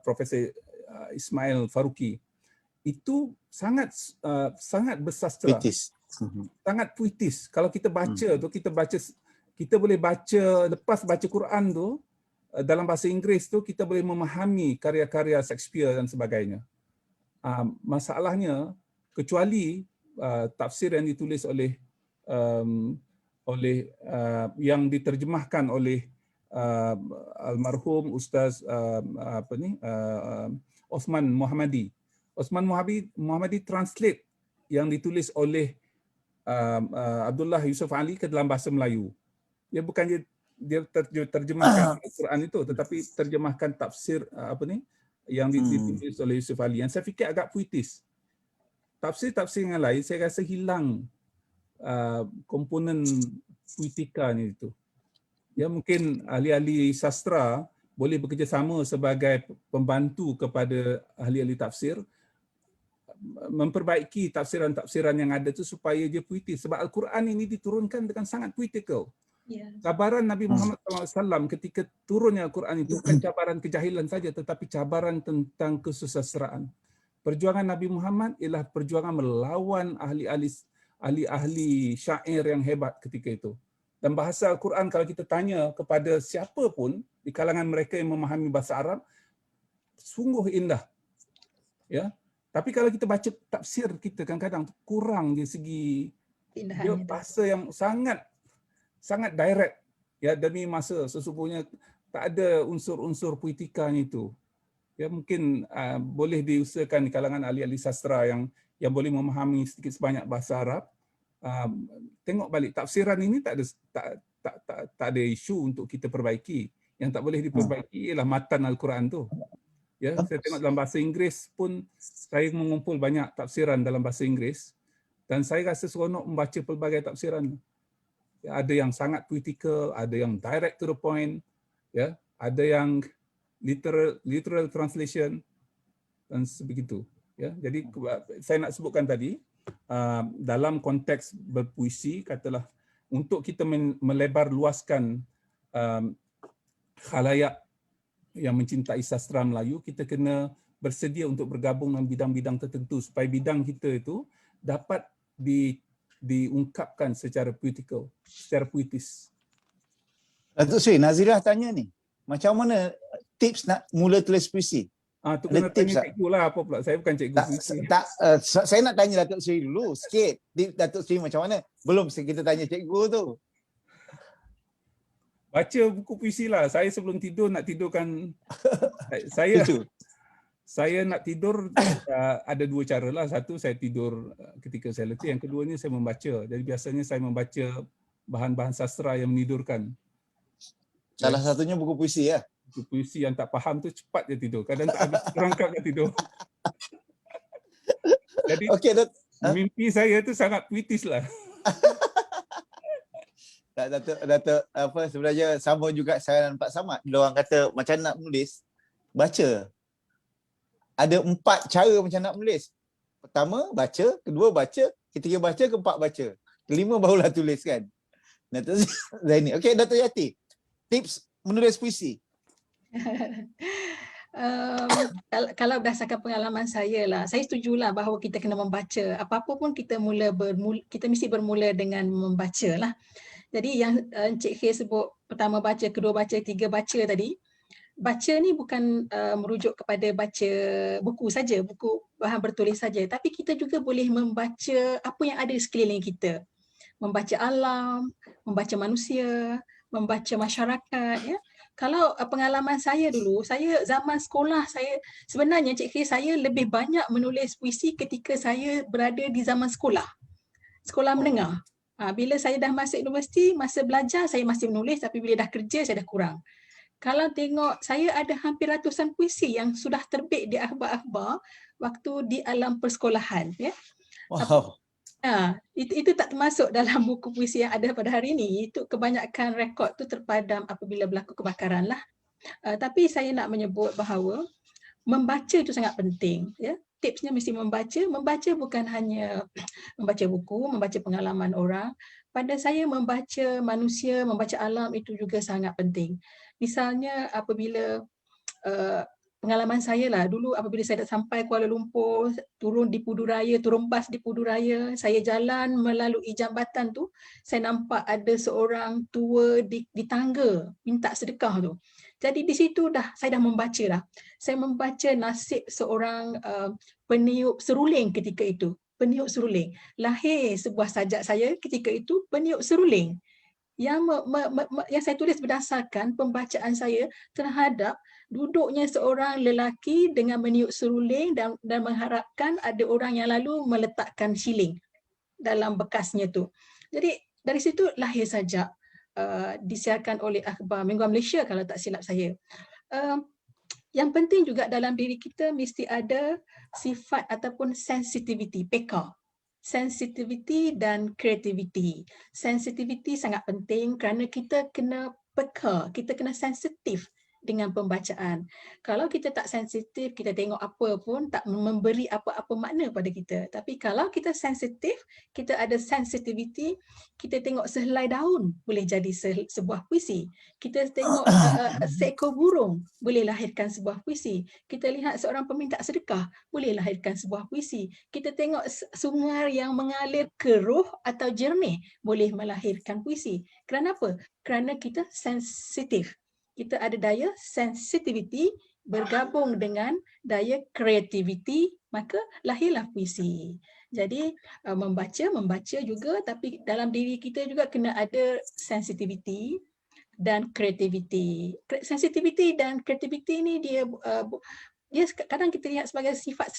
Profesor Ismail Faruqi. Itu sangat bersastra, sangat puitis. Kalau kita baca tu, kita boleh baca, lepas baca Quran tu dalam bahasa Inggeris tu, kita boleh memahami karya-karya Shakespeare dan sebagainya. Masalahnya, kecuali tafsir yang ditulis oleh yang diterjemahkan oleh almarhum Ustaz Osman Muhammadi. Osman Muhammadi translate yang ditulis oleh Abdullah Yusuf Ali ke dalam bahasa Melayu. Dia bukan dia terjemahkan Al-Quran itu, tetapi terjemahkan tafsir yang ditulis oleh Yusuf Ali, yang saya fikir agak puitis. Tafsir-tafsir yang lain saya rasa hilang komponen puitika ni itu. Ya, mungkin ahli-ahli sastra boleh bekerjasama sebagai pembantu kepada ahli-ahli tafsir, memperbaiki tafsiran-tafsiran yang ada tu supaya dia puitis. Sebab Al-Quran ini diturunkan dengan sangat puitikal. Cabaran Nabi Muhammad SAW ketika turunnya Al-Quran itu bukan cabaran kejahilan saja, tetapi cabaran tentang kesusastraan. Perjuangan Nabi Muhammad ialah perjuangan melawan ahli-ahli syair yang hebat ketika itu. Dan bahasa Al-Quran, kalau kita tanya kepada siapa pun di kalangan mereka yang memahami bahasa Arab, sungguh indah. Ya. Tapi kalau kita baca tafsir kita, kadang-kadang kurang dari segi dia bahasa yang sangat direct, ya, demi masa sesungguhnya tak ada unsur-unsur puitikanya itu. Ya, mungkin boleh diusahakan di kalangan ahli-ahli sastra yang boleh memahami sedikit sebanyak bahasa Arab, tengok balik tafsiran ini tak ada isu untuk kita perbaiki. Yang tak boleh diperbaiki ialah matan Al-Quran tu. Ya, saya tengok dalam bahasa Inggeris pun saya mengumpul banyak tafsiran dalam bahasa Inggeris dan saya rasa seronok membaca pelbagai tafsiran. Ya, ada yang sangat puitikal, ada yang direct to the point, ya, ada yang literal translation dan sebegitu. Ya, jadi saya nak sebutkan tadi dalam konteks berpuisi, katalah untuk kita melebar luaskan khalayak yang mencintai sastra Melayu, kita kena bersedia untuk bergabung dalam bidang-bidang tertentu supaya bidang kita itu dapat diungkapkan secara puitikal, secara puitis. Datuk Seri, Nazirah tanya ni, macam mana tips nak mula tulis puisi? Tu kena tanya cikgu lah, apa pula. Saya bukan cikgu puisi. Saya nak tanya Datuk Seri dulu sikit. Datuk Seri macam mana? Belum kita tanya cikgu tu. Baca buku puisi lah. Saya sebelum tidur nak tidurkan saya nak tidur ada dua cara lah. Satu, saya tidur ketika saya letih. Yang keduanya saya membaca. Jadi biasanya saya membaca bahan-bahan sastra yang menidurkan. Salah satunya buku puisi ya. Buku puisi yang tak faham tu cepat dia tidur. Kadang tak habis terangkat dia tidur. Jadi mimpi saya tu sangat puitis lah. Datuk sebenarnya sama juga saya nampak sama. Dia orang kata macam nak menulis, baca. Ada 4 cara macam nak menulis. Pertama baca, kedua baca, ketiga baca, keempat baca. Kelima barulah tulis kan. Datuk Zaini. Okey, Datuk Yati. Tips menulis puisi. Kalau berdasarkan pengalaman saya lah, saya setujulah bahawa kita kena membaca. Apa-apa pun kita mesti bermula dengan membaca lah. Jadi yang Encik Khair sebut pertama baca, kedua baca, tiga baca tadi, baca ni bukan merujuk kepada baca buku saja, buku bahan bertulis saja, tapi kita juga boleh membaca apa yang ada di sekeliling kita. Membaca alam, membaca manusia, membaca masyarakat, ya. Kalau pengalaman saya dulu, saya zaman sekolah, saya sebenarnya Encik Khair, saya lebih banyak menulis puisi ketika saya berada di zaman sekolah menengah. Bila saya dah masuk universiti, masa belajar saya masih menulis, tapi bila dah kerja saya dah kurang. Kalau tengok, saya ada hampir ratusan puisi yang sudah terbit di akhbar-akhbar waktu di alam persekolahan. Ya. Wow. Itu tak termasuk dalam buku puisi yang ada pada hari ini. Itu kebanyakan rekod tu terpadam apabila berlaku kebakaran lah. Tapi saya nak menyebut bahawa membaca itu sangat penting. Ya. Tipsnya mesti membaca. Membaca bukan hanya membaca buku, membaca pengalaman orang. Pada saya membaca manusia, membaca alam itu juga sangat penting. Misalnya apabila pengalaman saya lah, dulu apabila saya dah sampai Kuala Lumpur, turun bas di Puduraya, saya jalan melalui jambatan tu, saya nampak ada seorang tua di tangga minta sedekah tu. Jadi di situ saya dah membaca dah. Saya membaca nasib seorang peniup seruling ketika itu. Peniup seruling. Lahir sebuah sajak saya ketika itu, peniup seruling. Yang saya tulis berdasarkan pembacaan saya terhadap duduknya seorang lelaki dengan meniup seruling dan mengharapkan ada orang yang lalu meletakkan shilling dalam bekasnya tu. Jadi dari situ lahir sajak disiarkan oleh Akhbar Mingguan Malaysia kalau tak silap saya. Yang penting juga dalam diri kita mesti ada sifat ataupun sensitivity, PK. Sensitivity dan creativity. Sensitivity sangat penting kerana kita kena peka, kita kena sensitif dengan pembacaan. Kalau kita tak sensitif, kita tengok apa pun tak memberi apa-apa makna pada kita. Tapi kalau kita sensitif, kita ada sensitivity, kita tengok sehelai daun boleh jadi sebuah puisi. Kita tengok seekor burung boleh lahirkan sebuah puisi. Kita lihat seorang peminta sedekah boleh lahirkan sebuah puisi. Kita tengok sungai yang mengalir keruh atau jernih boleh melahirkan puisi. Kerana apa? Kerana kita sensitif. Kita ada daya sensitivity bergabung dengan daya creativity, maka lahirlah puisi. Jadi membaca juga, tapi dalam diri kita juga kena ada sensitivity dan creativity. Sensitivity dan creativity ni dia kadang kita lihat sebagai sifat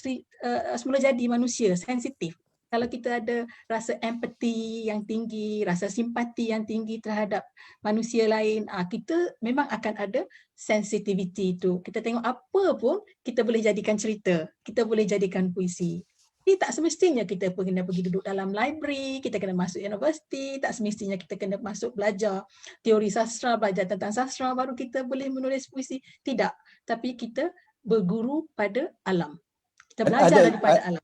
semula jadi manusia, sensitif. Kalau kita ada rasa empathy yang tinggi, rasa simpati yang tinggi terhadap manusia lain, kita memang akan ada sensitivity itu. Kita tengok apa pun, kita boleh jadikan cerita, kita boleh jadikan puisi. Jadi tak semestinya kita kena pergi duduk dalam library, kita kena masuk universiti, tak semestinya kita kena masuk belajar teori sastra, belajar tentang sastra, baru kita boleh menulis puisi. Tidak, tapi kita berguru pada alam. Kita belajar daripada alam.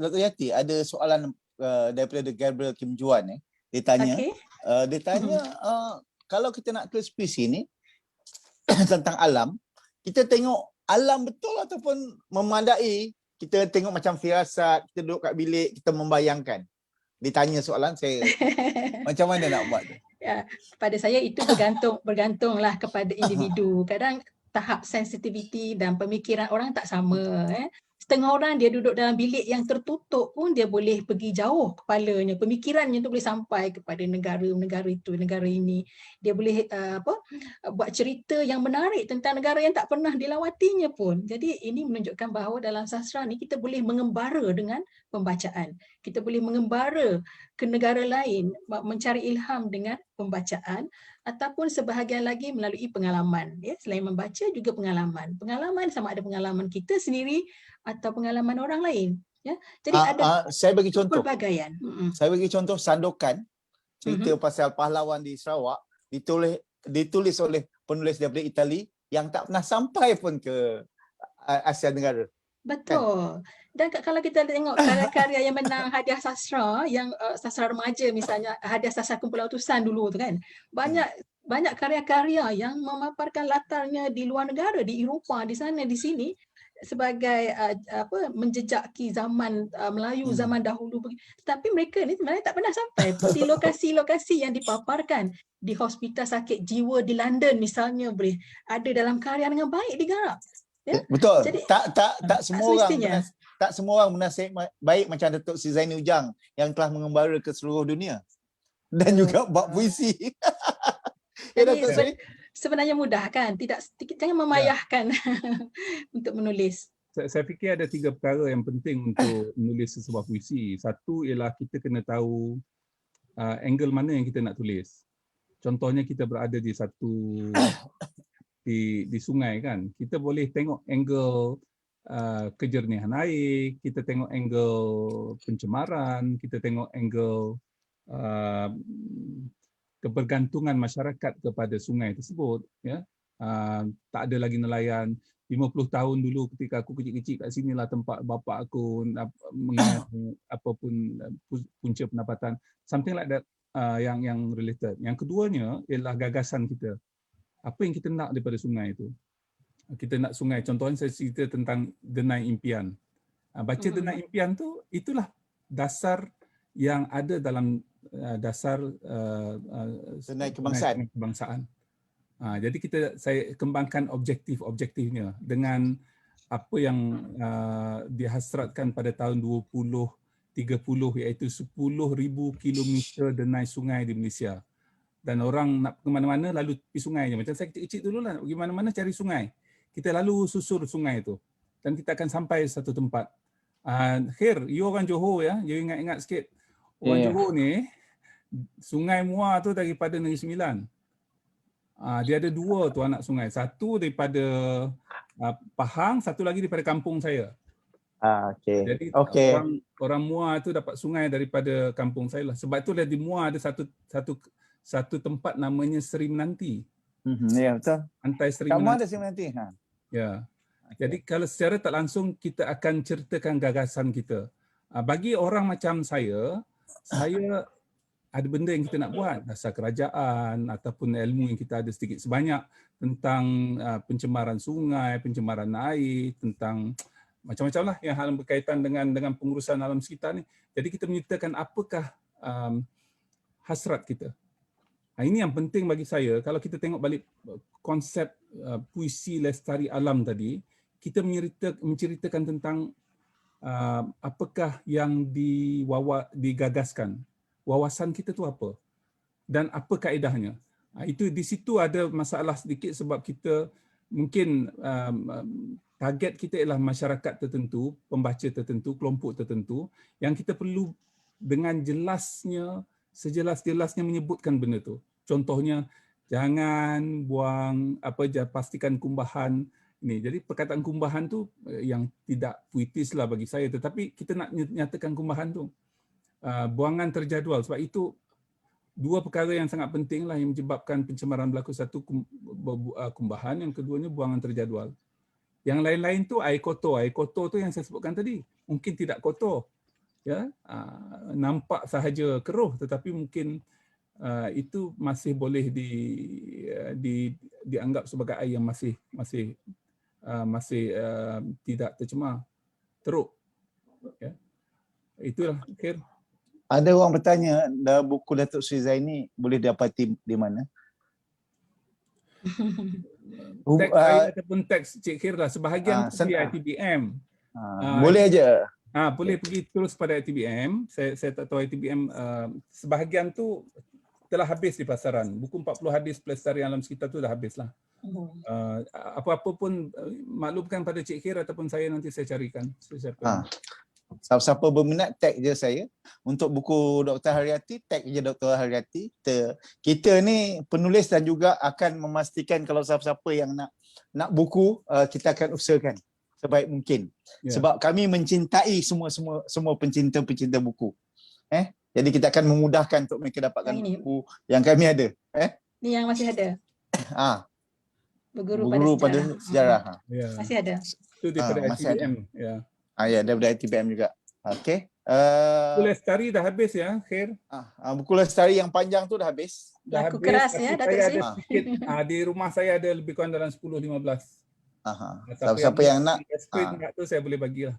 Dr. Yati, ada soalan daripada Gabriel Kim Juan. Dia tanya, kalau kita nak tulis puisi ni tentang alam, kita tengok alam betul ataupun memadai, kita tengok macam firasat, kita duduk kat bilik, kita membayangkan. Dia tanya soalan, saya macam mana nak buat tu? Ya, pada saya itu bergantunglah kepada individu. Kadang tahap sensitivity dan pemikiran orang tak sama. Setengah orang dia duduk dalam bilik yang tertutup pun dia boleh pergi jauh kepalanya, pemikirannya tu boleh sampai kepada negara itu, negara ini. Dia boleh buat cerita yang menarik tentang negara yang tak pernah dilawatinya pun. Jadi ini menunjukkan bahawa dalam sastra ni kita boleh mengembara dengan pembacaan. Kita boleh mengembara ke negara lain, mencari ilham dengan pembacaan, ataupun sebahagian lagi melalui pengalaman. Selain membaca juga pengalaman. Pengalaman sama ada pengalaman kita sendiri atau pengalaman orang lain. Jadi ada saya bagi contoh. Pelbagaian. Saya bagi contoh Sandokan, cerita pasal pahlawan di Sarawak, ditulis oleh penulis daripada Itali yang tak pernah sampai pun ke Asia Tenggara. Betul. Dan kalau kita tengok karya-karya yang menang hadiah sastra, yang sastra remaja misalnya, hadiah sastra kumpulan utusan dulu tu kan, banyak karya-karya yang memaparkan latarnya di luar negara, di Eropah, di sana, di sini, sebagai menjejaki zaman Melayu zaman dahulu. Tetapi mereka ni sebenarnya tak pernah sampai di lokasi-lokasi yang dipaparkan. Di hospital sakit jiwa di London misalnya boleh ada dalam karya dengan baik digarap. Betul. Jadi, tak semua orang bernasib baik macam Datuk Sri Zaini Ujang yang telah mengembara ke seluruh dunia dan juga buat puisi. Jadi sebenarnya mudah kan? Jangan memayahkan untuk menulis. Saya fikir ada 3 perkara yang penting untuk menulis sebuah puisi. Satu ialah kita kena tahu angle mana yang kita nak tulis. Contohnya kita berada di di sungai kan. Kita boleh tengok angle kejernihan air, kita tengok angle pencemaran, kita tengok angle kebergantungan masyarakat kepada sungai tersebut. Tak ada lagi nelayan. 50 tahun dulu ketika aku kecil-kecil kat sinilah tempat bapa aku mengenai apapun punca pendapatan. Something like that yang related. Yang keduanya ialah gagasan kita. Apa yang kita nak daripada sungai itu? Kita nak sungai. Contohnya saya cerita tentang Denai Impian. Baca Denai Impian tu, itulah dasar yang ada dalam dasar Denai kebangsaan. Jadi saya kembangkan objektifnya dengan apa yang dihasratkan pada tahun 2030 iaitu 10,000 kilometer denai sungai di Malaysia. Dan orang nak ke mana-mana lalu pergi sungai je. Macam saya kecil-kecil dulu lah, pergi mana-mana cari sungai. Kita lalu susur sungai tu. Dan kita akan sampai satu tempat. Khair, you orang Johor ya, you ingat-ingat sikit. Orang Johor ni, Sungai Muar tu daripada Negeri Sembilan. Dia ada 2 tu anak sungai. Satu daripada Pahang, satu lagi daripada kampung saya. Okey. Jadi Okey. orang Muar tu dapat sungai daripada kampung saya lah. Sebab tu di Muar ada satu tempat namanya Seri Menanti. Ya, betul. Pantai Seri Kamu Menanti. ada sini nanti. Ya. Jadi kalau secara tak langsung kita akan ceritakan gagasan kita. Bagi orang macam saya ada benda yang kita nak buat, dasar kerajaan ataupun ilmu yang kita ada sedikit sebanyak tentang pencemaran sungai, pencemaran air, tentang macam-macam lah yang hal berkaitan dengan pengurusan alam sekitar ni. Jadi kita menyertakan apakah hasrat kita. Ini yang penting bagi saya. Kalau kita tengok balik konsep puisi lestari alam tadi, kita menceritakan tentang apakah yang digagaskan. Wawasan kita tu apa dan apa kaedahnya. Itu di situ ada masalah sedikit sebab kita mungkin target kita ialah masyarakat tertentu, pembaca tertentu, kelompok tertentu yang kita perlu dengan sejelas-jelasnya menyebutkan benda tu. Contohnya jangan buang pastikan kumbahan ni. Jadi perkataan kumbahan tu yang tidak puitis lah bagi saya, tetapi kita nak nyatakan kumbahan tu. Buangan terjadual, sebab itu 2 perkara yang sangat penting lah yang menyebabkan pencemaran berlaku. Satu kumbahan, yang keduanya buangan terjadual. Yang lain-lain tu air kotor. Air kotor tu yang saya sebutkan tadi mungkin tidak kotor, ya, nampak sahaja keruh, tetapi mungkin itu masih boleh dianggap sebagai air yang masih tidak tercemar, teruk, ya. Itulah Khair. Ada orang bertanya, buku Datuk Sri Zaini boleh dapati di mana? Teks saya ataupun teks Cik Khair lah. Sebahagian tu di ITBM. Boleh aja. Boleh pergi terus pada ITBM. Saya tak tahu ITBM. Sebahagian tu telah habis di pasaran. Buku 40 hadis pelestarian alam sekitar tu dah habis lah. Apa-apa pun maklumkan pada Cik Khair ataupun saya, nanti saya carikan. Siapa berminat tag je saya. Untuk buku Dr. Haryati, tag je Dr. Haryati. Kita ni penulis dan juga akan memastikan kalau siapa-siapa yang nak buku, kita akan usahakan sebaik mungkin. Sebab kami mencintai semua pencinta buku. Jadi kita akan memudahkan untuk mereka dapatkan buku yang kami ada. Ni yang masih ada. Berguru pada sejarah. Masih ada. Itu daripada ITBM. Ya, daripada ITBM juga. Okey. Buku Lestari dah habis ya, Khair? Buku Lestari yang panjang tu dah habis. Dah Laku habis, keras tapi ya, saya Datuk Sri. ada sedikit, di rumah saya ada lebih kurang dalam 10-15. Siapa yang nak nak tu saya boleh bagilah.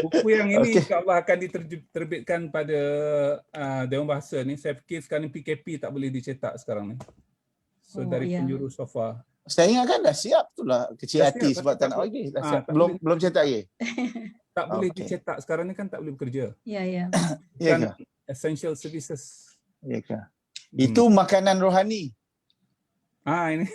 Buku yang ini insya-Allah akan diterbitkan pada Dewan Bahasa ni. Saya fikir sekarang PKP tak boleh dicetak sekarang ni. So dari penjuru sofa. Saya ingat kan dah siap tu lah, kecil hati sebab tak nak lagi. Dah siap. Belum cetak lagi. Tak boleh dicetak sekarang ni kan, tak boleh bekerja. Ya. Kan essential services. Ya ke? Itu makanan rohani. Ini.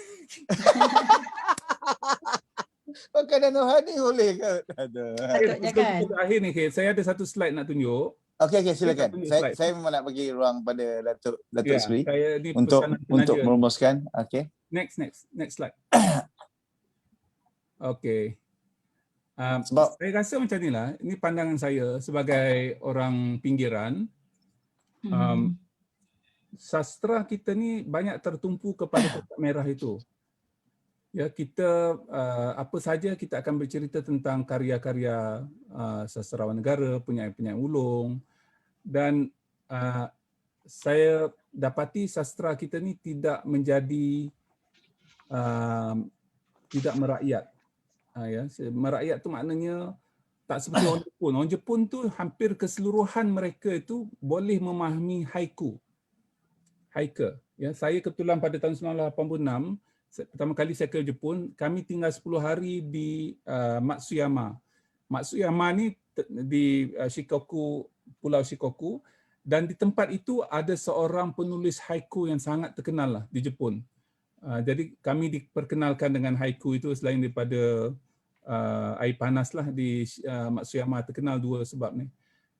Makanan rohani boleh ke? Patutnya kan. Akhir ni, saya ada satu slide nak tunjuk. Okey, silakan. Saya memang nak bagi ruang pada Datuk Sri untuk merumuskan. Okey. Next slide. Okey. Sebab saya rasa macam inilah. Ini pandangan saya sebagai orang pinggiran. Sastra kita ni banyak tertumpu kepada kotak merah itu. Ya, kita apa saja kita akan bercerita tentang karya-karya sastrawan negara, penyair-penyair ulung, dan saya dapati sastra kita ni tidak menjadi tidak merakyat. Merakyat tu maknanya tak seperti orang Jepun. Orang Jepun tu hampir keseluruhan mereka itu boleh memahami haiku. Ya, saya kebetulan pada tahun 1986 pertama kali saya ke Jepun, kami tinggal 10 hari di Matsuyama. Matsuyama ni di Pulau Shikoku, dan di tempat itu ada seorang penulis haiku yang sangat terkenal lah di Jepun. Jadi kami diperkenalkan dengan haiku itu selain daripada air panas lah di Matsuyama, terkenal 2 sebab ni.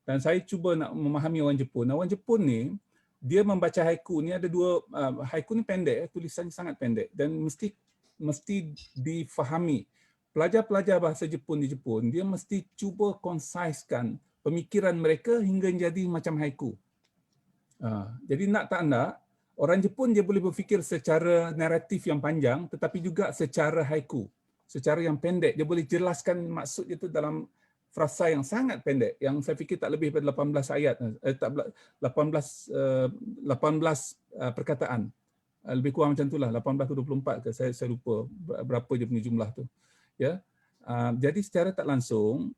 Dan saya cuba nak memahami orang Jepun. Orang Jepun ni, dia membaca haiku ni ada dua, haiku ni pendek, tulisannya sangat pendek dan mesti difahami. Pelajar-pelajar bahasa Jepun di Jepun, dia mesti cuba concise-kan pemikiran mereka hingga jadi macam haiku. Jadi nak tak nak, orang Jepun dia boleh berfikir secara naratif yang panjang tetapi juga secara haiku, secara yang pendek. Dia boleh jelaskan maksud itu dalam frasa yang sangat pendek, yang saya fikir tak lebih daripada 18 ayat, 18 perkataan. Lebih kurang macam itulah, 18 ke 24 ke, saya lupa berapa je punya jumlah tu. Ya. Jadi secara tak langsung,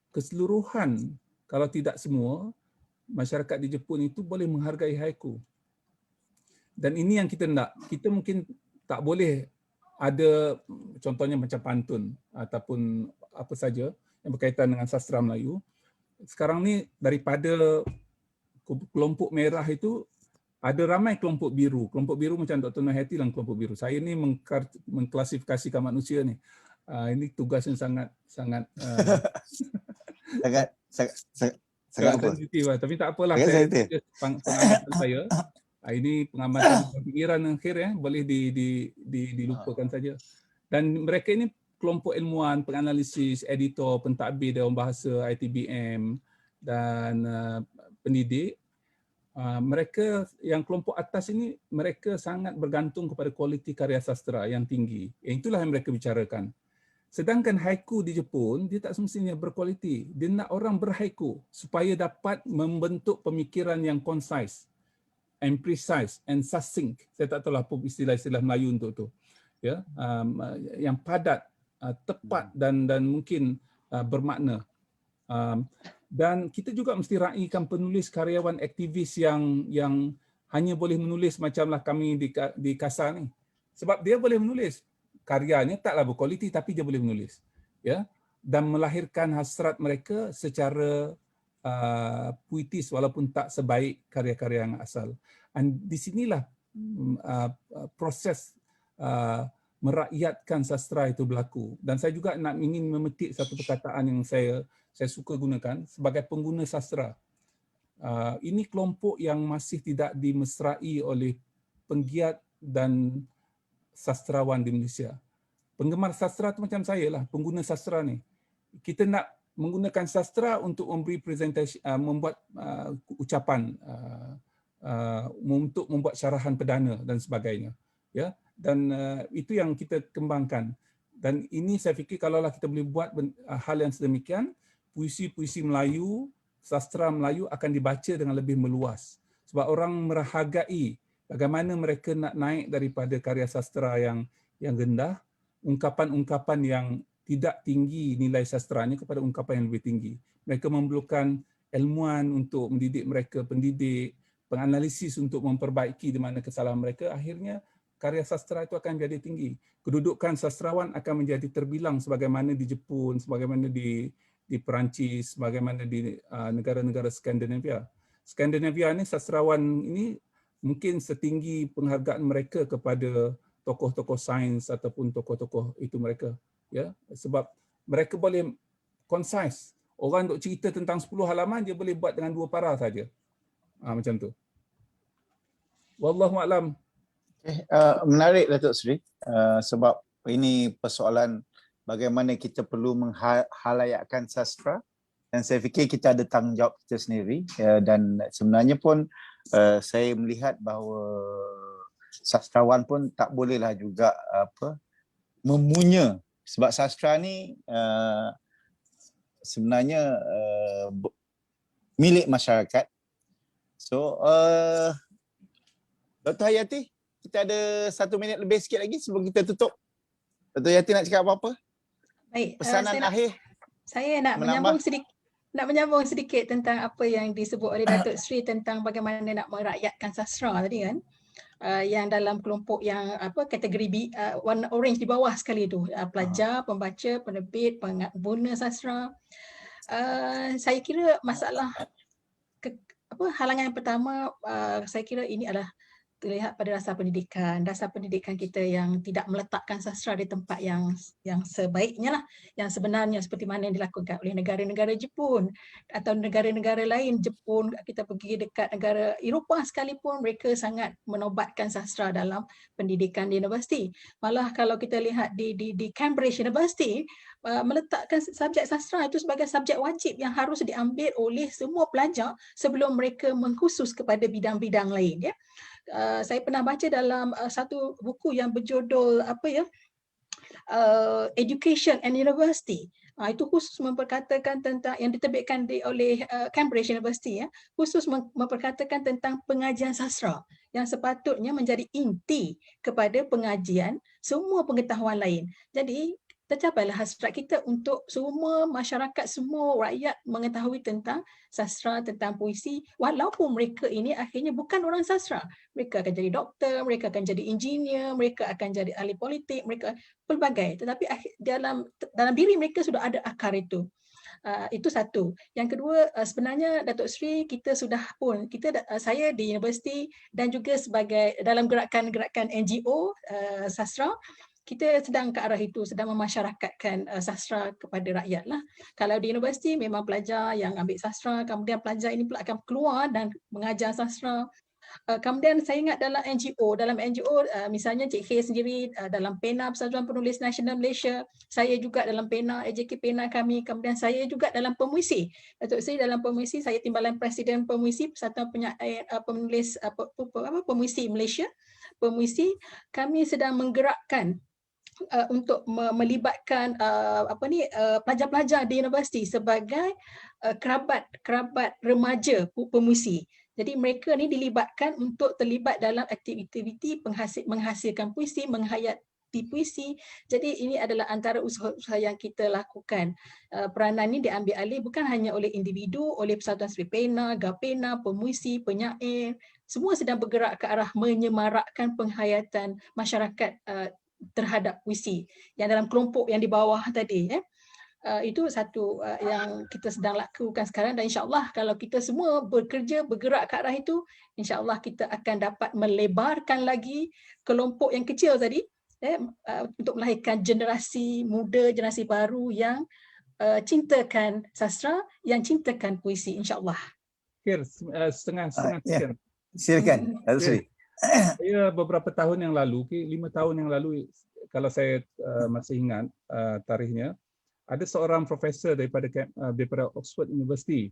keseluruhan kalau tidak semua masyarakat di Jepun itu boleh menghargai haiku. Dan ini yang kita nak. Kita mungkin tak boleh ada contohnya macam pantun ataupun apa saja yang berkaitan dengan sastra Melayu. Sekarang ni daripada kelompok merah itu ada ramai kelompok biru. Kelompok biru macam Dr. Nurhayati lah kelompok biru. Saya ni mengklasifikasikan manusia ni. Ini tugas yang sangat sangat sensitif lah. Tapi tak apalah. Pengamatan saya. Ini pengamatan pikiran akhir boleh dilupakan saja. Dan mereka ini kelompok ilmuwan, penganalisis, editor, pentadbir dalam bahasa, ITBM dan pendidik. Mereka yang kelompok atas ini, mereka sangat bergantung kepada kualiti karya sastra yang tinggi. Itulah yang mereka bicarakan. Sedangkan haiku di Jepun, dia tak semestinya berkualiti. Dia nak orang berhaiku supaya dapat membentuk pemikiran yang concise and precise and succinct. Saya tak tahu apa istilah-istilah Melayu untuk tu. Ya, yang padat, tepat dan mungkin bermakna. Dan kita juga mesti raikan penulis karyawan aktivis yang hanya boleh menulis macamlah kami di Kasar ni. Sebab dia boleh menulis, karyanya taklah berkualiti tapi dia boleh menulis. Ya, dan melahirkan hasrat mereka secara puitis walaupun tak sebaik karya-karya yang asal. Dan di sinilah proses merakyatkan sastra itu berlaku. Dan saya juga ingin memetik satu perkataan yang saya suka gunakan sebagai pengguna sastra. Ini kelompok yang masih tidak dimesrai oleh penggiat dan sastrawan di Malaysia. Penggemar sastra itu macam saya lah, pengguna sastra ni. Kita nak menggunakan sastra untuk memberi presentasi, membuat ucapan, untuk membuat syarahan perdana dan sebagainya. Ya, dan itu yang kita kembangkan. Dan ini saya fikir kalaulah kita boleh buat hal yang sedemikian, puisi-puisi Melayu, sastra Melayu akan dibaca dengan lebih meluas. Sebab orang merahagai bagaimana mereka nak naik daripada karya sastra yang rendah, ungkapan-ungkapan yang tidak tinggi nilai sastranya kepada ungkapan yang lebih tinggi. Mereka memerlukan ilmuwan untuk mendidik mereka, pendidik, penganalisis untuk memperbaiki di mana kesalahan mereka. Akhirnya karya sastra itu akan jadi tinggi. Kedudukan sastrawan akan menjadi terbilang sebagaimana di Jepun, sebagaimana di Perancis, sebagaimana di negara-negara Skandinavia. Skandinavia ni sastrawan ini mungkin setinggi penghargaan mereka kepada tokoh-tokoh sains ataupun tokoh-tokoh itu mereka. Ya, sebab mereka boleh concise. Orang duk cerita tentang 10 halaman dia boleh buat dengan 2 para saja. Macam tu. Wallahu a'lam. Menarik Datuk Seri, sebab ini persoalan bagaimana kita perlu menghalayakkan sastra, dan saya fikir kita ada tanggungjawab kita sendiri, dan sebenarnya pun saya melihat bahawa sastrawan pun tak bolehlah juga memunya, sebab sastra ni sebenarnya milik masyarakat. So Dr. Hayati, kita ada 1 minit lebih sikit lagi sebelum kita tutup. Dr. Hayati nak cakap apa-apa? Baik, Pesanan akhir. Saya nak menyambung sedikit tentang apa yang disebut oleh Datuk Seri tentang bagaimana nak merakyatkan sastra tadi kan. Yang dalam kelompok yang kategori warna orange di bawah sekali tu, pelajar, pembaca, penerbit, pengguna sastra. Saya kira masalah halangan yang pertama, saya kira ini adalah terlihat pada dasar pendidikan kita yang tidak meletakkan sastra di tempat yang sebaiknya lah, yang sebenarnya seperti mana yang dilakukan oleh negara-negara Jepun atau negara-negara lain. Jepun, kita pergi dekat negara Eropah sekalipun, mereka sangat menobatkan sastra dalam pendidikan di universiti. Malah kalau kita lihat di Cambridge University, meletakkan subjek sastra itu sebagai subjek wajib yang harus diambil oleh semua pelajar sebelum mereka mengkhusus kepada bidang-bidang lain, ya. Saya pernah baca dalam satu buku yang berjudul Education and University. Itu khusus memperkatakan tentang, yang diterbitkan oleh Cambridge University, ya, khusus memperkatakan tentang pengajian sastra yang sepatutnya menjadi inti kepada pengajian semua pengetahuan lain. Jadi tercapailah hasrat kita untuk semua masyarakat, semua rakyat mengetahui tentang sastra, tentang puisi, walaupun mereka ini akhirnya bukan orang sastra. Mereka akan jadi doktor, mereka akan jadi engineer, mereka akan jadi ahli politik, mereka pelbagai. Tetapi dalam diri mereka sudah ada akar itu. Itu satu. Yang kedua, sebenarnya Datuk Seri, kita sudah pun, saya di universiti dan juga sebagai dalam gerakan-gerakan NGO sastra, kita sedang ke arah itu, sedang memasyarakatkan sastra kepada rakyat lah. Kalau di universiti memang pelajar yang ambil sastra, kemudian pelajar ini pula akan keluar dan mengajar sastra. Kemudian saya ingat dalam NGO misalnya Cik Khair sendiri dalam PENA, Persatuan Penulis Nasional Malaysia, saya juga dalam PENA, AJK PENA kami, kemudian saya juga dalam pemuisi. Datuk Seri dalam pemuisi, saya timbalan Presiden Pemuisi, Persatuan Penulis Pemuisi Malaysia. Pemuisi, kami sedang menggerakkan untuk melibatkan pelajar-pelajar di universiti sebagai kerabat remaja pemuisi. Jadi mereka ni dilibatkan untuk terlibat dalam aktiviti menghasilkan puisi, menghayati puisi. Jadi ini adalah antara usaha-usaha yang kita lakukan. Peranan ini diambil alih bukan hanya oleh individu, oleh Persatuan Sri PENA, GAPENA, pemuisi, penyair. Semua sedang bergerak ke arah menyemarakkan penghayatan masyarakat terhadap puisi yang dalam kelompok yang di bawah tadi, ya. Itu satu yang kita sedang lakukan sekarang, dan insyaAllah kalau kita semua bergerak ke arah itu, insyaAllah kita akan dapat melebarkan lagi kelompok yang kecil tadi, untuk melahirkan generasi muda, generasi baru yang cintakan sastra, yang cintakan puisi, insyaAllah. Kir, setengah Ya. Silakan, Datuk Seri. Saya beberapa tahun yang lalu, 5 tahun yang lalu, kalau saya masih ingat tarikhnya, ada seorang profesor daripada Oxford University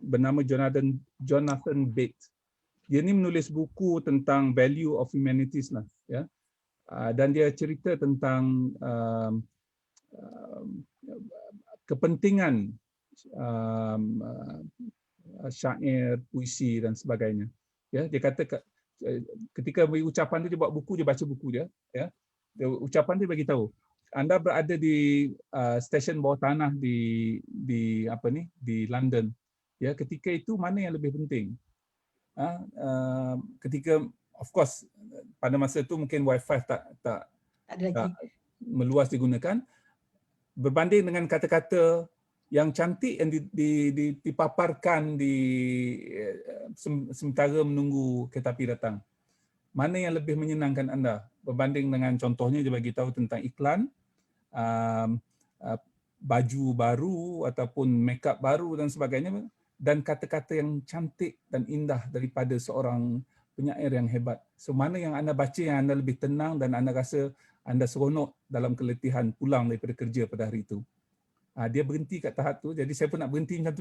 bernama Jonathan Bate. Dia ni menulis buku tentang value of humanities lah, ya. Dan dia cerita tentang kepentingan syair, puisi dan sebagainya. Ya, dia kata ketika beri ucapan dia buat buku, dia baca buku dia, ya. Ucapan dia bagi tahu, Anda berada di stesen bawah tanah di London. Ya, ketika itu mana yang lebih penting? Ketika, of course, pada masa itu mungkin wifi tak meluas digunakan, berbanding dengan kata-kata yang cantik yang dipaparkan sementara menunggu kereta api datang. Mana yang lebih menyenangkan anda berbanding dengan, contohnya dia bagi tahu tentang iklan, baju baru ataupun makeup baru dan sebagainya, dan kata-kata yang cantik dan indah daripada seorang penyair yang hebat. So mana yang anda baca yang anda lebih tenang dan anda rasa anda seronok dalam keletihan pulang daripada kerja pada hari itu. Dia berhenti kat tahap tu, jadi saya pun nak berhenti macam tu